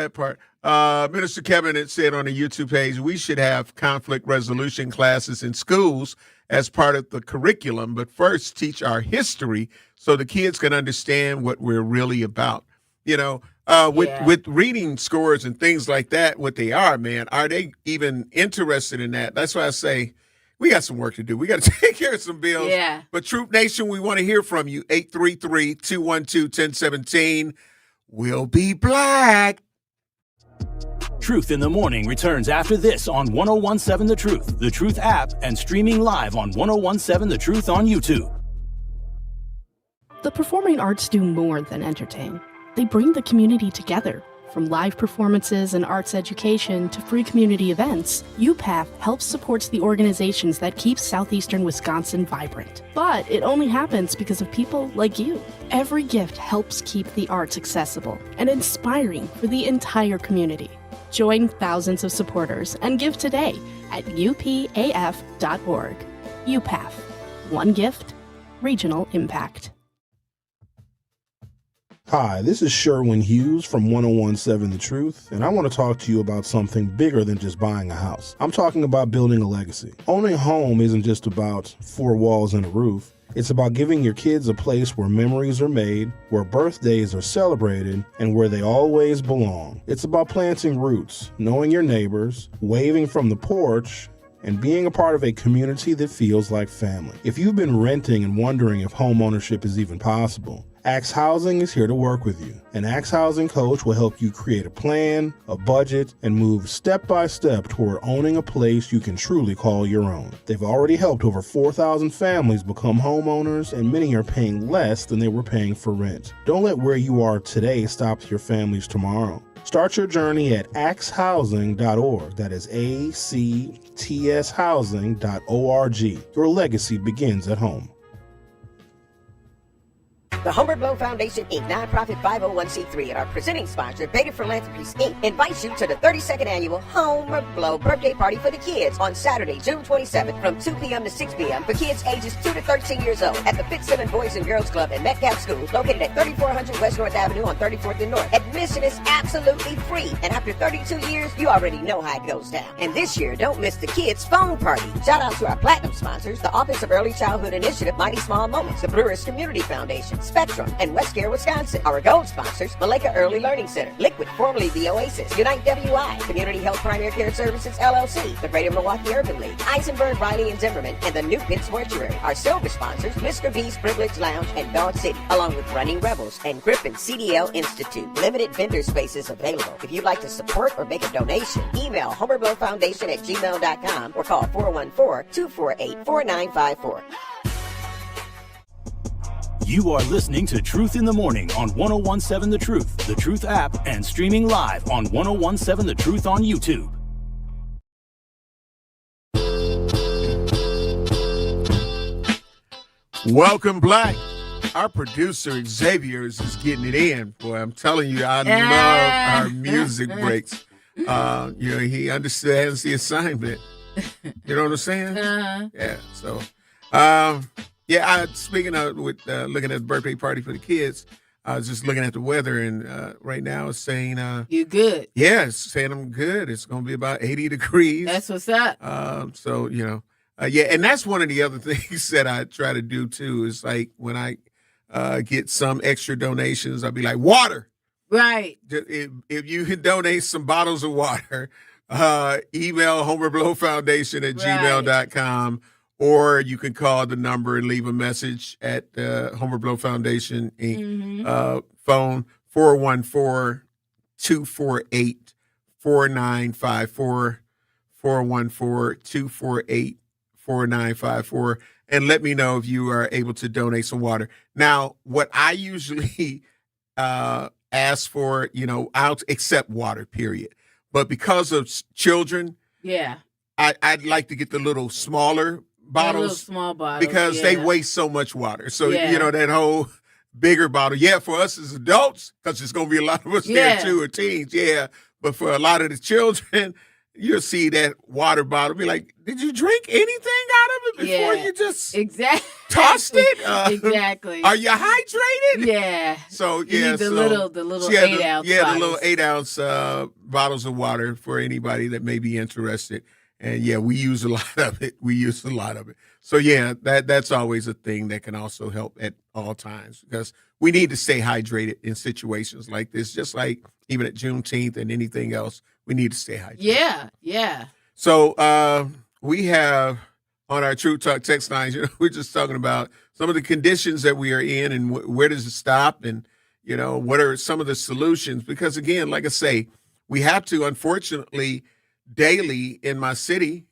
Minister Kevin had said on the YouTube page, we should have conflict resolution classes in schools as part of the curriculum, but first teach our history so the kids can understand what we're really about. With reading scores and things like that, what they are, man, are they even interested in that? That's why I say we got some work to do. We got to take care of some bills. Yeah. But Troop Nation, we want to hear from you. 833-212-1017. We'll be black. Truth in the Morning returns after this on 1017 The Truth app, and streaming live on 1017 The Truth on YouTube. The performing arts do more than entertain. They bring the community together. From live performances and arts education to free community events, UPATH helps support the organizations that keep southeastern Wisconsin vibrant. But it only happens because of people like you. Every gift helps keep the arts accessible and inspiring for the entire community. Join thousands of supporters and give today at upaf.org. UPATH. One gift, regional impact. Hi, this is Sherwin Hughes from 1017 The Truth, and I want to talk to you about something bigger than just buying a house. I'm talking about building a legacy. Owning a home isn't just about four walls and a roof. It's about giving your kids a place where memories are made, where birthdays are celebrated, and where they always belong. It's about planting roots, knowing your neighbors, waving from the porch, and being a part of a community that feels like family. If you've been renting and wondering if home ownership is even possible, Axe Housing is here to work with you. An Axe Housing coach will help you create a plan, a budget, and move step by step toward owning a place you can truly call your own. They've already helped over 4,000 families become homeowners, and many are paying less than they were paying for rent. Don't let where you are today stop your families tomorrow. Start your journey at axehousing.org. That is ACTS housing.org. Your legacy begins at home. The Homer Blow Foundation, Inc., nonprofit 501c3, and our presenting sponsor, Beta Philanthropies, Inc., invites you to the 32nd annual Homer Blow birthday party for the kids on Saturday, June 27th from 2 p.m. to 6 p.m. for kids ages 2 to 13 years old at the Fitzsimmons Boys and Girls Club in Metcalf School, located at 3400 West North Avenue on 34th and North. Admission is absolutely free, and after 32 years, you already know how it goes down. And this year, don't miss the kids' phone party. Shout out to our platinum sponsors, the Office of Early Childhood Initiative, Mighty Small Moments, the Brewers Community Foundation, Spectrum, and Westcare, Wisconsin. Our gold sponsors, Maleka Early Learning Center, Liquid, formerly the Oasis, Unite WI, Community Health Primary Care Services, LLC, the Greater Milwaukee Urban League, Eisenberg, Riley, and Zimmerman, and the New Pitts Mortuary. Our silver sponsors, Mr. B's Privilege Lounge and Dog City, along with Running Rebels and Griffin CDL Institute. Limited vendor spaces available. If you'd like to support or make a donation, email homerblowfoundation@gmail.com or call 414-248-4954. You are listening to Truth in the Morning on 1017 The Truth app, and streaming live on 1017 The Truth on YouTube. Welcome, Black. Our producer, Xavier, is just getting it in. Boy, I'm telling you, I love our music breaks. He understands the assignment. You know what I'm saying? Uh-huh. Yeah, so... speaking of looking at the birthday party for the kids, I was just looking at the weather, and right now it's saying you good. Yeah, it's saying I'm good. It's going to be about 80 degrees. That's what's up. And that's one of the other things that I try to do too. Is like when I get some extra donations, I'll be like, water. Right. If you can donate some bottles of water, email homerblowfoundation@gmail.com. Or you can call the number and leave a message at Homer Blow Foundation Inc. Phone 414-248-4954, 414-248-4954, and let me know if you are able to donate some water. Now, what I usually ask for, I'll accept water, period. But because of children, I'd like to get the little smaller bottles, small bottles, because they waste so much water. So, that whole bigger bottle, for us as adults, because there's going to be a lot of us there too, or teens, but for a lot of the children, you'll see that water bottle, be like, did you drink anything out of it before you just tossed it? Exactly. Are you hydrated? Yeah. So, you need the little 8-ounce the little 8-ounce bottles of water for anybody that may be interested. And we use a lot of it. So that's always a thing that can also help at all times, because we need to stay hydrated in situations like this, just like even at Juneteenth and anything else, we need to stay hydrated. Yeah. So we have on our True Talk text lines, we're just talking about some of the conditions that we are in and where does it stop, and, what are some of the solutions? Because again, like I say, we have to, unfortunately, daily in my city,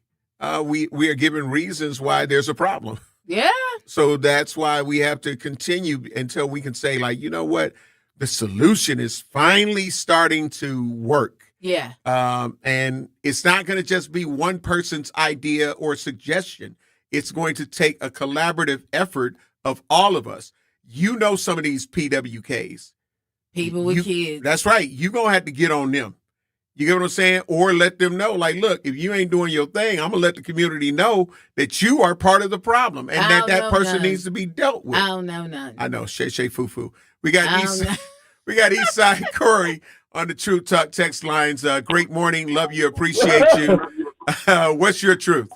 we are given reasons why there's a problem. Yeah. So that's why we have to continue until we can say, like, you know what, the solution is finally starting to work. Yeah. And it's not going to just be one person's idea or suggestion. It's going to take a collaborative effort of all of us. Some of these PWKs. People with kids. That's right. You're going to have to get on them. You get what I'm saying? Or let them know, like, look, if you ain't doing your thing, I'm going to let the community know that you are part of the problem and that person needs to be dealt with. I don't know none. I know. Shay, foo-foo. We got We got Eastside Corey on the True Talk text lines. Great morning. Love you. Appreciate you. What's your truth?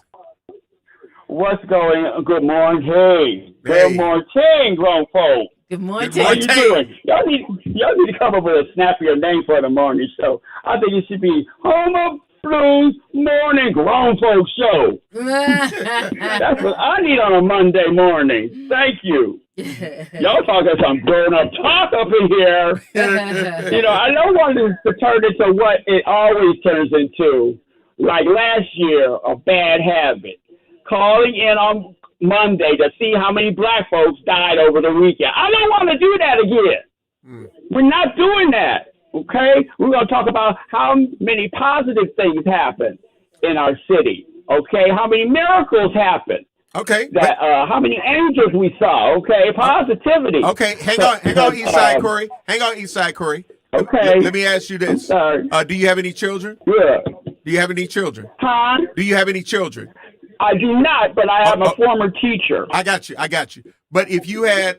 What's going on? Good morning. Hey. Good morning, grown folk. Good morning. How you doing? Y'all need to come up with a snappier name for the morning show. I think it should be Homer Blues Morning Grown Folk Show. That's what I need on a Monday morning. Thank you. Y'all talking some grown-up talk up in here. I don't want this to turn into what it always turns into. Like last year, a bad habit. Calling in on Monday to see how many black folks died over the weekend. I don't want to do that again. We're not doing that, okay? We're going to talk about how many positive things happen in our city, okay? How many miracles happen. Okay. How many angels we saw, okay? Positivity. Okay, hang on, Eastside Corey. Hang on, Eastside Corey. Okay. Let me ask you this. Do you have any children? Yeah. Do you have any children? Huh? Do you have any children? I do not, but I am a former teacher. I got you. But if you had,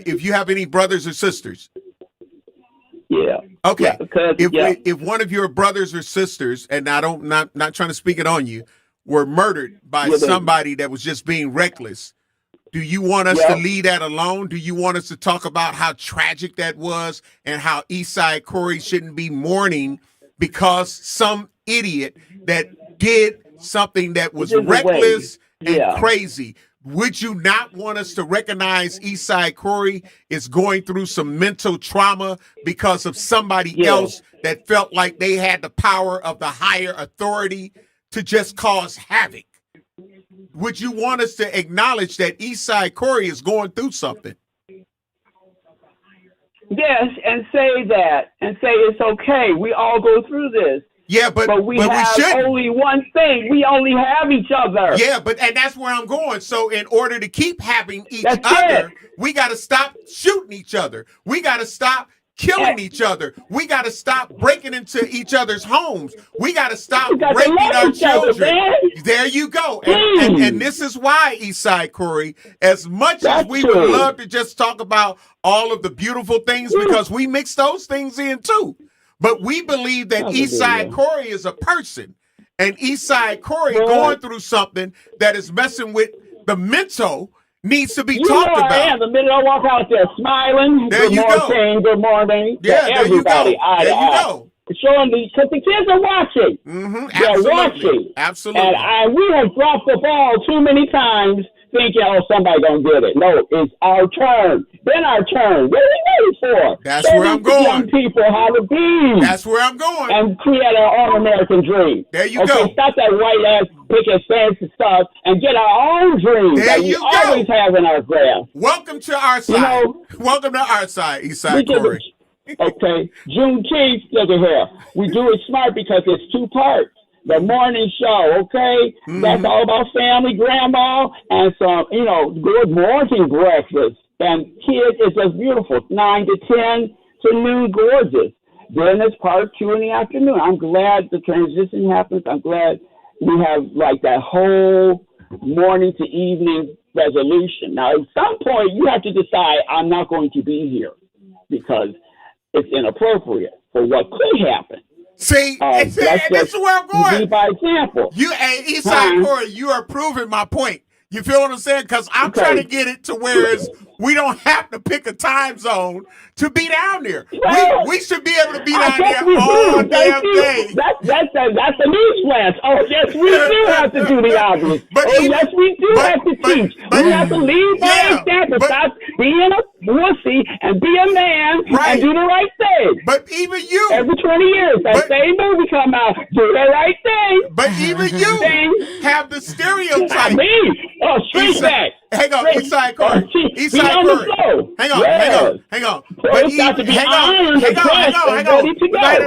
if you have any brothers or sisters? Yeah. Okay. Yeah, if one of your brothers or sisters, and not trying to speak it on you, were murdered by somebody that was just being reckless, do you want us to leave that alone? Do you want us to talk about how tragic that was and how Eastside Corey shouldn't be mourning because some idiot that did something that was reckless and crazy? Would you not want us to recognize Eastside Corey is going through some mental trauma because of somebody else that felt like they had the power of the higher authority to just cause havoc? Would you want us to acknowledge that Eastside Corey is going through something? Yes, and say that, and say it's okay. We all go through this. Yeah, but we have only one thing. We only have each other. Yeah, and that's where I'm going. So in order to keep having each other, we got to stop shooting each other. We got to stop killing each other. We got to stop breaking into each other's homes. We got to stop raping our children. There you go. And this is why, Eastside Corey, as much as we would love to just talk about all of the beautiful things, because we mix those things in too. But we believe that Eastside Corey is a person, and Eastside Corey going through something that is messing with the mental needs to be talked about. I am. The minute I walk out there smiling, good morning, to everybody. There you go. Showing because the kids are watching. They're watching. Absolutely. And we have dropped the ball too many times thinking, somebody gonna get it. No, it's our turn. Then our turn. What are we waiting for? That's where I'm going. Young people how to be. That's where I'm going. And create our own American dream. There you go. Stop that white ass picket fence and stuff and get our own dream that we always have in our grasp. Welcome to our side. Welcome to our side, Eastside Corey. Okay, Juneteenth, look at here. We do it smart because it's two parts. The morning show, okay? That's all about family, grandma, and some, good morning breakfast. And kids, it's just beautiful. 9 to 10 to noon, gorgeous. Then it's part 2 in the afternoon. I'm glad the transition happens. I'm glad we have like that whole morning to evening resolution. Now, at some point, you have to decide I'm not going to be here because it's inappropriate for what could happen. See, this is where I'm going. By example. Eastside Corey, you are proving my point. You feel what I'm saying? Because I'm trying to get it to where we don't have to pick a time zone to be down there. We should be able to be down there all damn day. That's a news flash. Oh, yes, we do have to do the obvious. Yes, we do have to teach. We have to lead by example. Stop being a wussy and be a man and do the right thing. But even you. Every 20 years, that same movie come out. Do the right thing. But even you have the stereotype. Oh, straight back. Hang on, Eastside Corey. Eastside Corey. Hang on. But hang on. We might have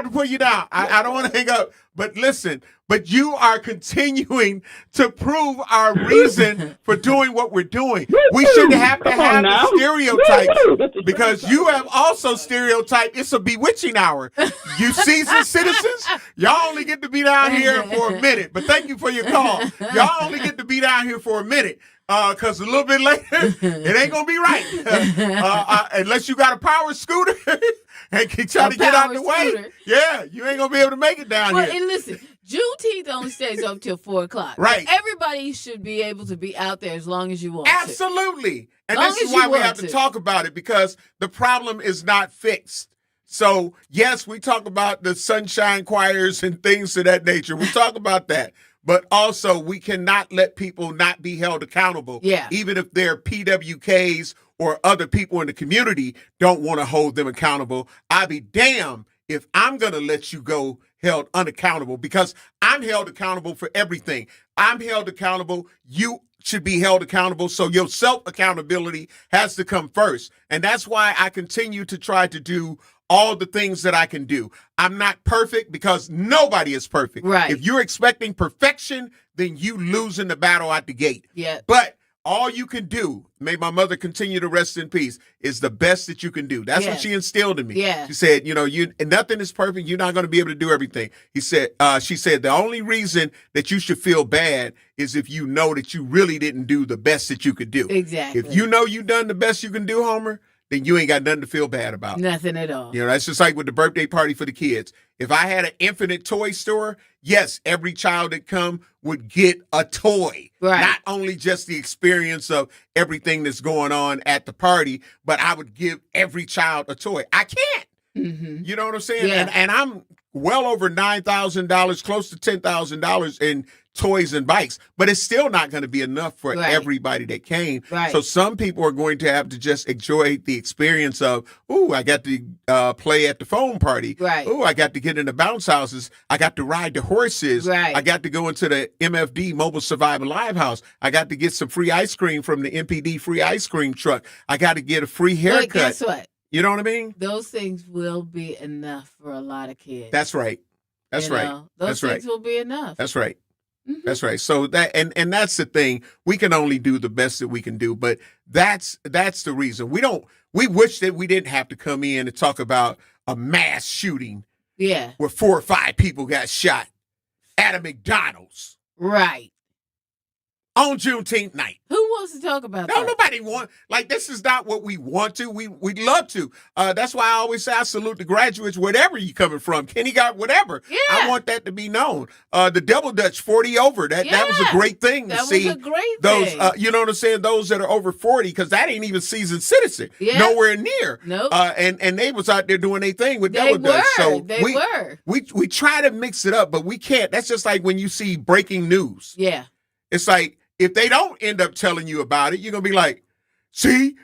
to pull you down. I don't want to hang up. But listen, you are continuing to prove our reason for doing what we're doing. We shouldn't have to have the stereotypes because you have also stereotyped it's a bewitching hour. You seasoned citizens, y'all only get to be down here for a minute. But thank you for your call. Y'all only get to be down here for a minute. Because a little bit later, it ain't going to be right. Unless you got a power scooter and keep trying to get out of the way. Scooter. Yeah, you ain't gonna be able to make it down Well, here. and listen, Juneteenth only stays up till 4:00. Right. But everybody should be able to be out there as long as you want Absolutely. And Long this is as why you we want have to to. talk about it, because the problem is not fixed. So, yes, we talk about the sunshine choirs and things of that nature. We talk about that. But also, we cannot let people not be held accountable. Yeah. Even if they're PWKs or other people in the community don't want to hold them accountable. I'll be damned if I'm going to let you go held unaccountable, because I'm held accountable for everything. I'm held accountable. You should be held accountable. So your self-accountability has to come first. And that's why I continue to try to do all the things that I can do. I'm not perfect, because nobody is perfect. Right. If you're expecting perfection, then you losing the battle at the gate. Yeah. But all you can do, may my mother continue to rest in peace, is the best that you can do. That's what Yes. she instilled in me. Yeah. She said, and nothing is perfect. You're not going to be able to do everything. She said, the only reason that you should feel bad is if you know that you really didn't do the best that you could do. Exactly. If you know you've done the best you can do, Homer, then you ain't got nothing to feel bad about. Nothing at all. That's just like with the birthday party for the kids. If I had an infinite toy store, yes, every child that come would get a toy. Right. Not only just the experience of everything that's going on at the party, but I would give every child a toy. I can't. Mm-hmm. You know what I'm saying? Yeah. And I'm well over $9,000, close to $10,000 in toys and bikes, but it's still not going to be enough for Right. everybody that came. Right. So some people are going to have to just enjoy the experience of, I got to play at the phone party. Right. I got to get in the bounce houses. I got to ride the horses. Right. I got to go into the MFD Mobile Survival Live House. I got to get some free ice cream from the MPD free ice cream truck. I got to get a free haircut. But guess what? You know what I mean? Those things will be enough for a lot of kids. That's right. That's You right. know, those That's things right. will be enough. That's right. Mhm. That's right. So that and that's the thing. We can only do the best that we can do, but that's the reason. We wish that we didn't have to come in and talk about a mass shooting Yeah. where 4 or 5 people got shot at a McDonald's Right. on Juneteenth night. Who wants to talk about No, that? nobody want. Like, this is not what we want to. We'd love to. That's why I always say I salute the graduates, wherever you coming from. Kenny got whatever. Yeah. I want that to be known. The Double Dutch 40 over. That was a Yeah. great thing to That was see. a great those, thing. you know what I'm saying? Those that are over 40, because that ain't even seasoned citizen. Yeah. Nowhere near. Nope. And they was out there doing their thing with They Double Dutch. were. So They were. We try to mix it up, but we can't. That's just like when you see breaking news. Yeah. It's like, if they don't end up telling you about it, you're going to be like, see,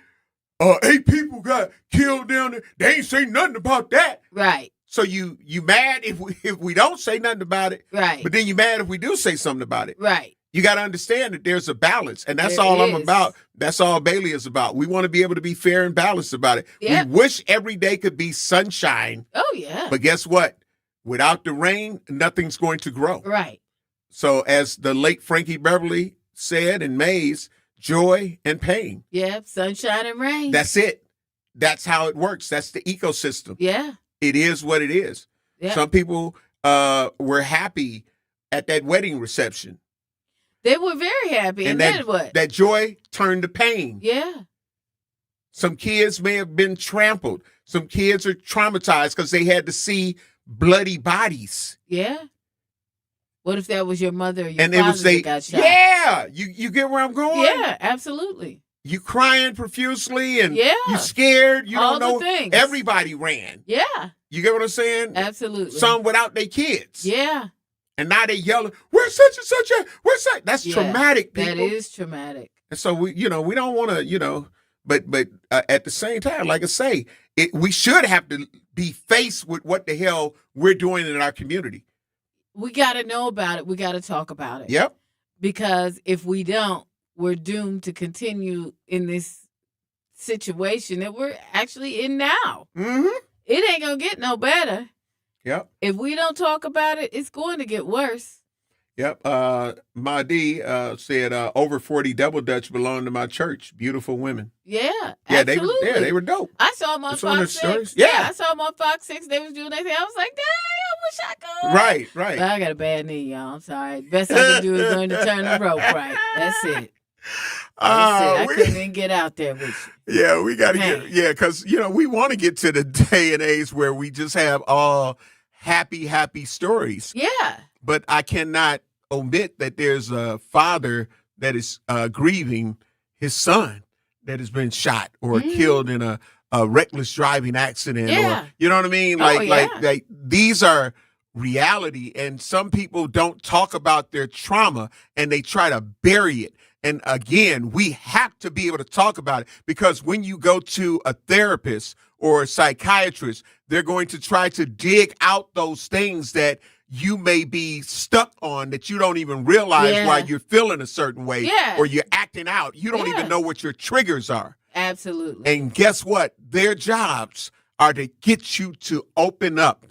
8 people got killed down there. They ain't say nothing about that. Right. So you mad if we don't say nothing about it. Right. But then you mad if we do say something about it. Right. You got to understand that there's a balance. And that's There all I'm is. about. That's all Bailey is about. We want to be able to be fair and balanced about it. Yep. We wish every day could be sunshine. Oh, yeah. But guess what? Without the rain, nothing's going to grow. Right. So as the late Frankie Beverly said in Mays, joy and pain. Yeah. Sunshine and rain. That's it. That's how it works. That's the ecosystem. Yeah. It is what it is. Yeah. Some people were happy at that wedding reception. They were very happy. And that, then what? That joy turned to pain. Yeah. Some kids may have been trampled. Some kids are traumatized because they had to see bloody bodies. Yeah. What if that was your mother or your And father it was they, that got shot? yeah, you get where I'm going? Yeah, absolutely. You crying profusely and Yeah. you scared. You All don't the know. things. Everybody ran. Yeah. You get what I'm saying? Absolutely. Some without their kids. Yeah. And now they yelling, where's such and such a, where's that? That's Yeah. traumatic, people. That is traumatic. And so we don't want to, but at the same time, like I say, we should have to be faced with what the hell we're doing in our community. We got to know about it. We got to talk about it. Yep. Because if we don't, we're doomed to continue in this situation that we're actually in now. Mm-hmm. It ain't going to get no better. Yep. If we don't talk about it, it's going to get worse. Yep. Mahdi said over 40 Double Dutch belong to my church. Beautiful women. Yeah, Yeah, absolutely. they were dope. I saw them on It's on their Fox 6. stories? Yeah, Yeah. I saw them on Fox 6. They was doing their thing. I was like, dang, I wish I could. Right. But I got a bad knee, y'all. I'm sorry. Best I can do is learn to turn the rope right. That's it. I couldn't even get out there with you. Yeah, we got to get, because, we want to get to the day and age where we just have all happy stories. Yeah. But I cannot omit that there's a father that is grieving his son that has been shot or killed in a reckless driving accident. Yeah. Or, you know what I mean? Like these are reality, and some people don't talk about their trauma and they try to bury it. And again, we have to be able to talk about it, because when you go to a therapist or a psychiatrist, they're going to try to dig out those things that you may be stuck on, that you don't even realize why you're feeling a certain way or you're acting out. You don't even know what your triggers are. Absolutely. And guess what? Their jobs are to get you to open up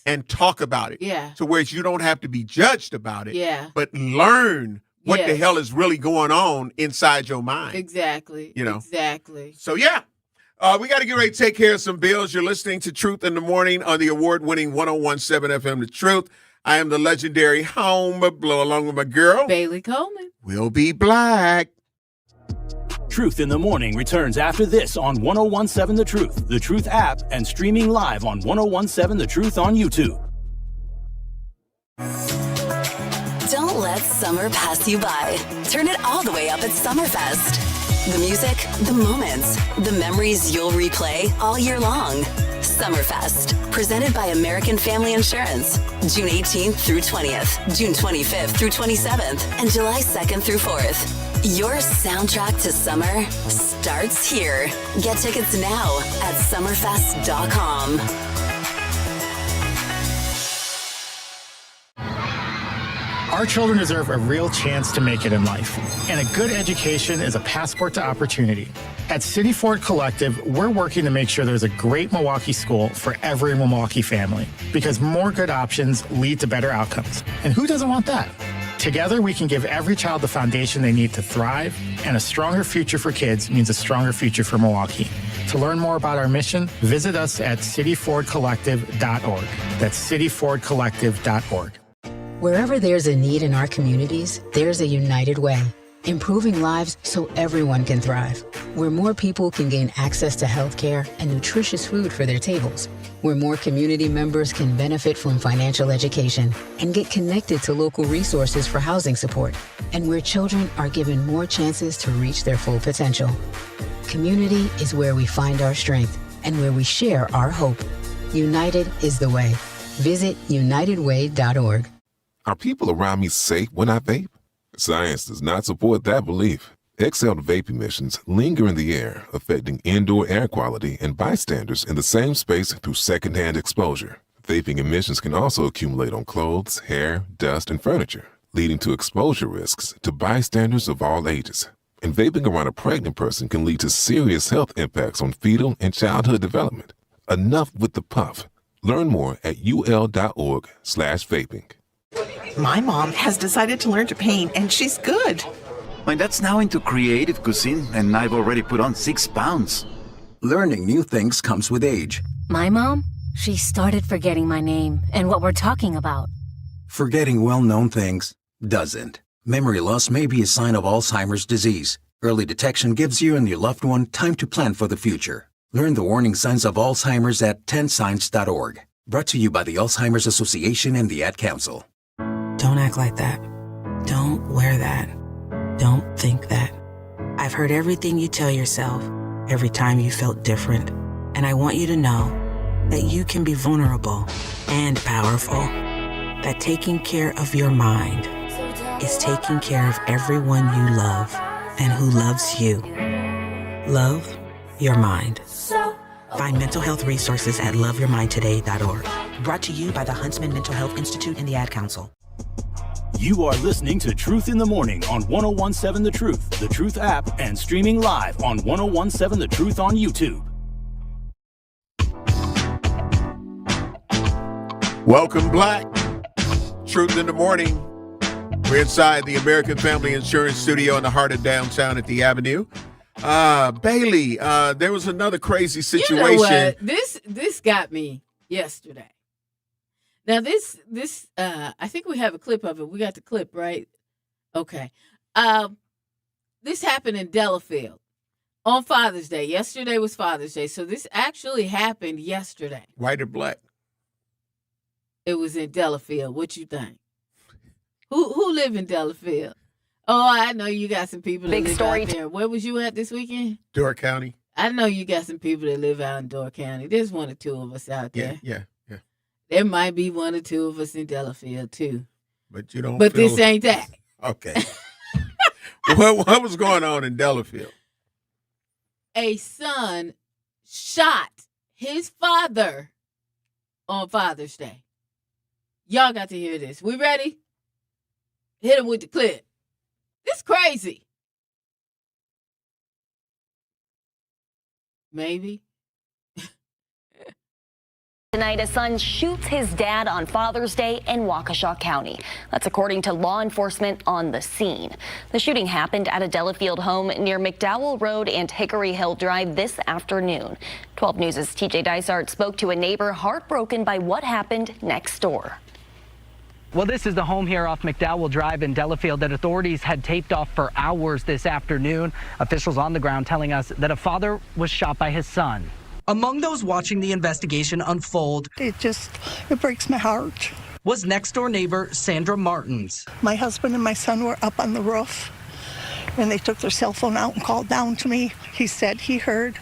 and talk about it. Yeah. To where you don't have to be judged about it, but learn what the hell is really going on inside your mind. Exactly. Exactly. So, we got to get ready to take care of some bills. You're listening to Truth in the Morning on the award-winning 101.7 FM The Truth. I am the legendary Home Blow, along with my girl, Bailey Coleman. We'll be black. Truth in the Morning returns after this on 101.7 The Truth app, and streaming live on 101.7 The Truth on YouTube. Don't let summer pass you by. Turn it all the way up at Summerfest. The music, the moments, the memories you'll replay all year long. Summerfest, presented by American Family Insurance. June 18th through 20th, June 25th through 27th, and July 2nd through 4th. Your soundtrack to summer starts here. Get tickets now at summerfest.com. Our children deserve a real chance to make it in life, and a good education is a passport to opportunity. At City Ford Collective, we're working to make sure there's a great Milwaukee school for every Milwaukee family, because more good options lead to better outcomes. And who doesn't want that? Together, we can give every child the foundation they need to thrive, and a stronger future for kids means a stronger future for Milwaukee. To learn more about our mission, visit us at cityfordcollective.org. That's cityfordcollective.org. Wherever there's a need in our communities, there's a united way, improving lives so everyone can thrive. Where more people can gain access to health care and nutritious food for their tables. Where more community members can benefit from financial education and get connected to local resources for housing support. And where children are given more chances to reach their full potential. Community is where we find our strength and where we share our hope. United is the way. Visit unitedway.org. Are people around me safe when I vape? Science does not support that belief. Exhaled vape emissions linger in the air, affecting indoor air quality and bystanders in the same space through secondhand exposure. Vaping emissions can also accumulate on clothes, hair, dust, and furniture, leading to exposure risks to bystanders of all ages. And vaping around a pregnant person can lead to serious health impacts on fetal and childhood development. Enough with the puff. Learn more at ul.org/vaping. My mom has decided to learn to paint, and she's good. My dad's now into creative cuisine, and I've already put on 6 pounds. Learning new things comes with age. My mom, she started forgetting my name and what we're talking about. Forgetting well-known things doesn't. Memory loss may be a sign of Alzheimer's disease. Early detection gives you and your loved one time to plan for the future. Learn the warning signs of Alzheimer's at 10signs.org. Brought to you by the Alzheimer's Association and the Ad Council. Don't act like that. Don't wear that. Don't think that. I've heard everything you tell yourself every time you felt different. And I want you to know that you can be vulnerable and powerful. That taking care of your mind is taking care of everyone you love and who loves you. Love your mind. Find mental health resources at loveyourmindtoday.org. Brought to you by the Huntsman Mental Health Institute and the Ad Council. You are listening to Truth in the Morning on 101.7 The Truth app, and streaming live on 101.7 The Truth on YouTube. Welcome, Black. Truth in the Morning. We're inside the American Family Insurance Studio in the heart of downtown at the Avenue. Bailey, there was another crazy situation. You know what? This got me yesterday. Now this I think we have a clip of it. We got the clip, right? Okay. This happened in Delafield on Father's Day. Yesterday was Father's Day, so this actually happened yesterday. White or black? It was in Delafield. What you think? Who live in Delafield? Oh, I know you got some people that live out there. Where was you at this weekend? Door County. I know you got some people that live out in Door County. There's one or two of us out there. Yeah. There might be one or two of us in Delafield too. But you don't. But this ain't that. Okay. What was going on in Delafield? A son shot his father on Father's Day. Y'all got to hear this. We ready? Hit him with the clip. This crazy. Maybe. Tonight, a son shoots his dad on Father's Day in Waukesha County. That's according to law enforcement on the scene. The shooting happened at a Delafield home near McDowell Road and Hickory Hill Drive this afternoon. 12 News' TJ Dysart spoke to a neighbor heartbroken by what happened next door. Well, this is the home here off McDowell Drive in Delafield that authorities had taped off for hours this afternoon. Officials on the ground telling us that a father was shot by his son. Among those watching the investigation unfold, it breaks my heart, was next-door neighbor Sandra Martins. My husband and my son were up on the roof, and they took their cell phone out and called down to me. He said he heard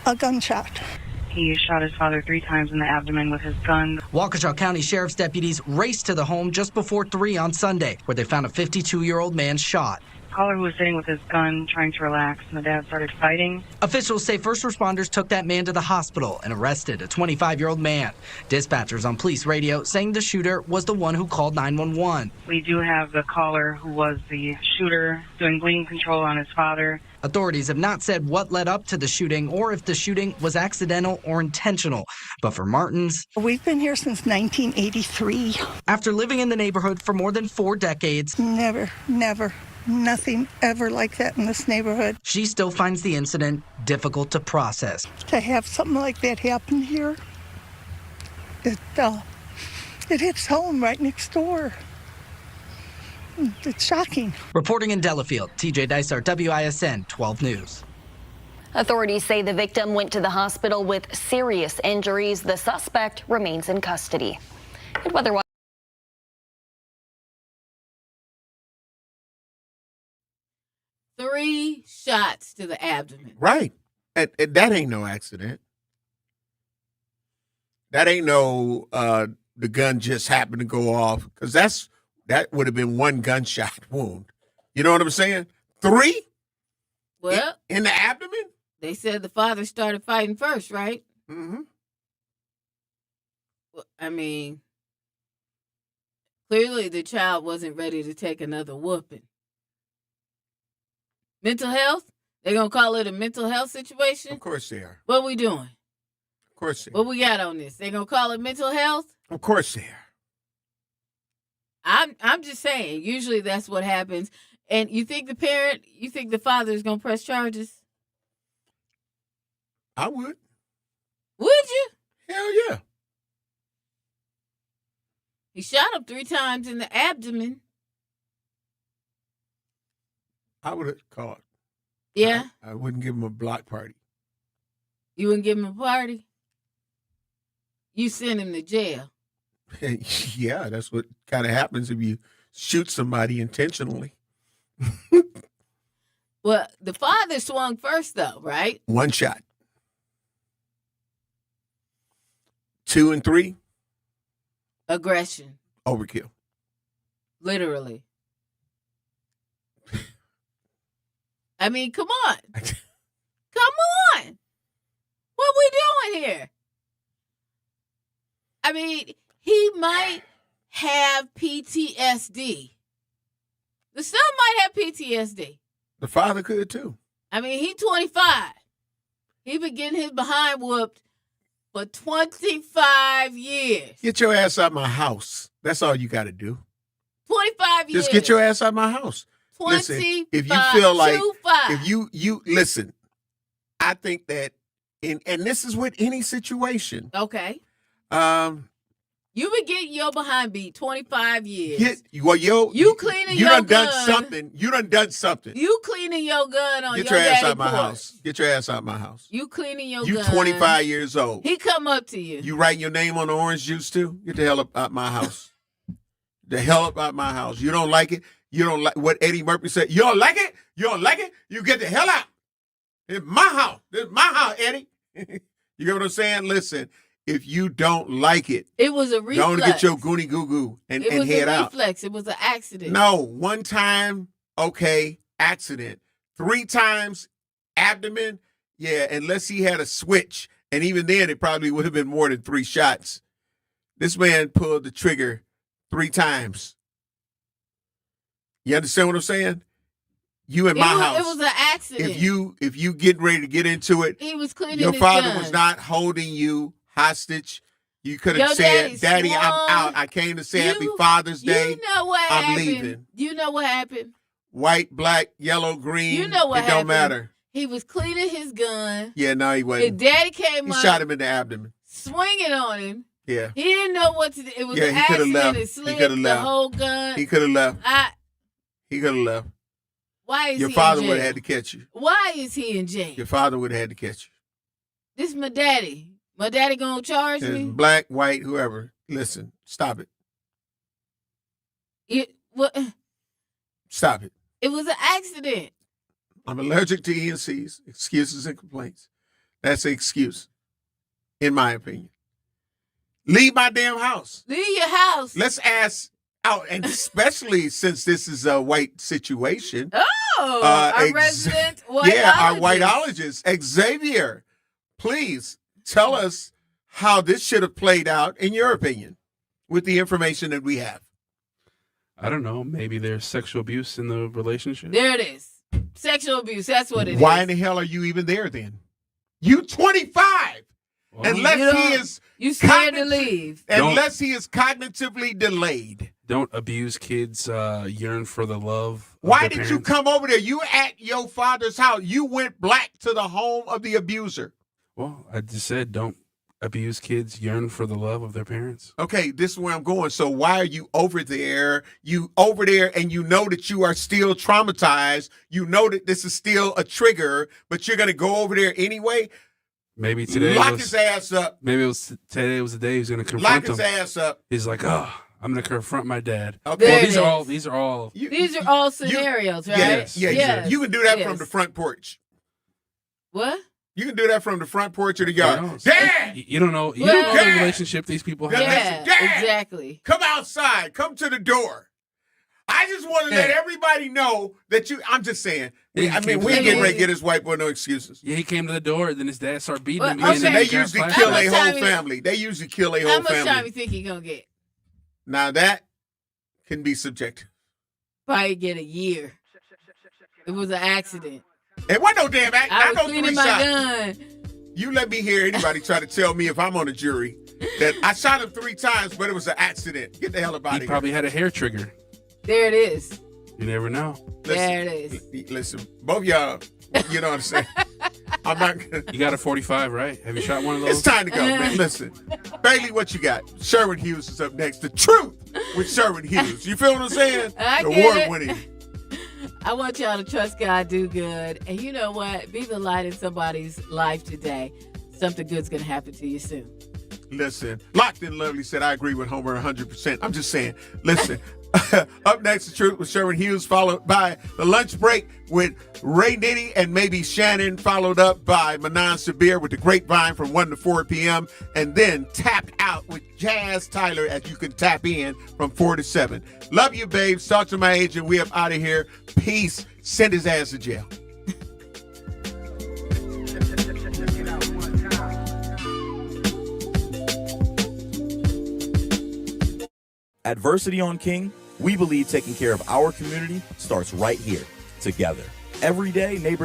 a gunshot. He shot his father 3 times in the abdomen with his gun. Waukesha County Sheriff's deputies raced to the home just before 3 on Sunday, where they found a 52-year-old man shot. Caller who was sitting with his gun trying to relax, and the dad started fighting. Officials say first responders took that man to the hospital and arrested a 25-year-old man. Dispatchers on police radio saying the shooter was the one who called 911. We do have the caller who was the shooter doing bleeding control on his father. Authorities have not said what led up to the shooting or if the shooting was accidental or intentional. But for Martins, we've been here since 1983. After living in the neighborhood for more than 4 decades, nothing ever like that in this neighborhood. She still finds the incident difficult to process. To have something like that happen here, it hits home right next door. It's shocking. Reporting in Delafield, TJ Dysart, WISN 12 News. Authorities say the victim went to the hospital with serious injuries. The suspect remains in custody. And weather. 3 shots to the abdomen. Right. That ain't no accident. That ain't no the gun just happened to go off, because that would have been 1 gunshot wound. You know what I'm saying? 3? Well, in the abdomen? They said the father started fighting first, right? Mm-hmm. Well, I mean, clearly the child wasn't ready to take another whooping. Mental health? They're going to call it a mental health situation? Of course they are. What we doing? Of course they are. What we got on this? They going to call it mental health? Of course they are. I'm just saying, usually that's what happens. And you think the father is going to press charges? I would. Would you? Hell yeah. He shot him 3 times in the abdomen. I would have called. Yeah? I wouldn't give him a block party. You wouldn't give him a party? You send him to jail. Yeah, that's what kind of happens if you shoot somebody intentionally. Well, the father swung first, though, right? 1 shot. 2 and 3. Aggression. Overkill. Literally. I mean, come on. Come on. What we doing here? I mean, he might have PTSD. The son might have PTSD. The father could too. I mean, he's 25. He been getting his behind whooped for 25 years. Get your ass out my house. That's all you got to do. 25 years. Just get your ass out my house. 25. Listen, if you feel like, if you listen, I think that, and this is with any situation. Okay. You been getting your behind beat 25 years. You cleaning you your done gun. done something. You done done something. You cleaning your gun on Get your your ass daddy out my porch. house. Get your ass out my house. You cleaning your You gun. 25 years old. He come up to you. You writing your name on the orange juice too? Get the hell up out my house. The hell up out my house. You don't like it? You don't like what Eddie Murphy said? You don't like it? You don't like it? You get the hell out. It's my house. It's my house, Eddie. You get what I'm saying? Listen, if you don't like it, It was a reflex. don't get your goony goo goo and It was head a out. reflex. It was an accident. No, one time, okay, accident. 3 times, abdomen, yeah, unless he had a switch. And even then, it probably would have been more than 3 shots. This man pulled the trigger 3 times. You understand what I'm saying? You in my house. It was an accident. If you getting ready to get into it, He was cleaning your his father gun. was not holding you hostage. You could Your have said, daddy Daddy, I'm swung. out. I came to say Happy Father's Day. You know what I'm happened. leaving. You know what happened. White, black, yellow, green. You know what it happened. don't matter. He was cleaning his gun. Yeah, no, he His wasn't. daddy came He up, shot him in the abdomen. swinging on him. Yeah. He didn't know what to do. It was Yeah, an he coulda accident. left. It He slid coulda the left. whole gun. He could have left. He could have left. Why is Your he father in would jail? have had to catch you. Why is he in jail? Your father would have had to catch This is my daddy. My daddy gonna charge you. me? Black, white, whoever. Listen, stop it. Stop it. It was an accident. I'm allergic to ENCs, excuses and complaints. That's an excuse, in my opinion. Leave my damn house. Leave your house. Let's ask out, and especially since this is a white situation. Oh, our resident whiteologist. Yeah, our whiteologist, Xavier. Please tell us how this should have played out, in your opinion, with the information that we have. I don't know. Maybe there's sexual abuse in the relationship. There it is. Sexual abuse. That's what it is. Why in the hell are you even there then? You 25. Well, Unless he is you scared to leave. Unless he is cognitively delayed. Don't abuse kids yearn for the love of Why their did you parents. come over there? You at your father's house. You went black to the home of the abuser. Well, I just said don't abuse kids yearn for the love of their parents. Okay, this is where I'm going. So why are you over there? You over there and you know that you are still traumatized. You know that this is still a trigger, but you're going to go over there anyway? Maybe today Lock was, his ass up. Maybe today was the day he's going to Lock confront his him. ass up. He's like, oh, I'm going to confront my dad. Okay. Well, There these it are all. is. These are all. These are all scenarios, right? Yes. You can do that from Yes. the front porch. What? You can do that from the front porch of the yard. No. Dad! You don't know. You don't know Dad! the relationship these people have. Yeah, Dad! exactly. Come outside. Come to the door. I just want to let everybody know that you. I'm just saying. We ain't getting ready to get his white boy no excuses. Yeah, he came to the door, then his dad started beating him. Listen, they He got usually fired. kill How a much whole time family. They usually kill a How whole much time family. you think he gonna get? Now that can be subjective. Probably get a year. It was an accident. It wasn't no damn act. I Not was no cleaning 3 my shots. gun. You let me hear anybody try to tell me if I'm on a jury that I shot him 3 times, but it was an accident. Get the hell up out of He here. probably had a hair trigger. There it is. You never know. There it is. Listen, both y'all, you know what I'm saying? I'm not gonna. You got a 45, right? Have you shot one of those? It's time to go, man. Listen. Bailey, what you got? Sherwin Hughes is up next. The Truth with Sherwin Hughes. You feel what I'm saying? I The get it. award-winning. I want y'all to trust God, do good. And you know what? Be the light in somebody's life today. Something good's going to happen to you soon. Listen, Locked in Lovely said, I agree with Homer 100%. I'm just saying, listen. Up next, The Truth with Sherwin Hughes, followed by The Lunch Break with Ray Nitty and maybe Shannon, followed up by Manan Sabir with The Grapevine from 1 to 4 p.m. And then Tapped Out with Jazz Tyler as you can tap in from 4 to 7. Love you, babes. Talk to my agent. We up out of here. Peace. Send his ass to jail. At Versity on King, we believe taking care of our community starts right here, together. Every day, neighbors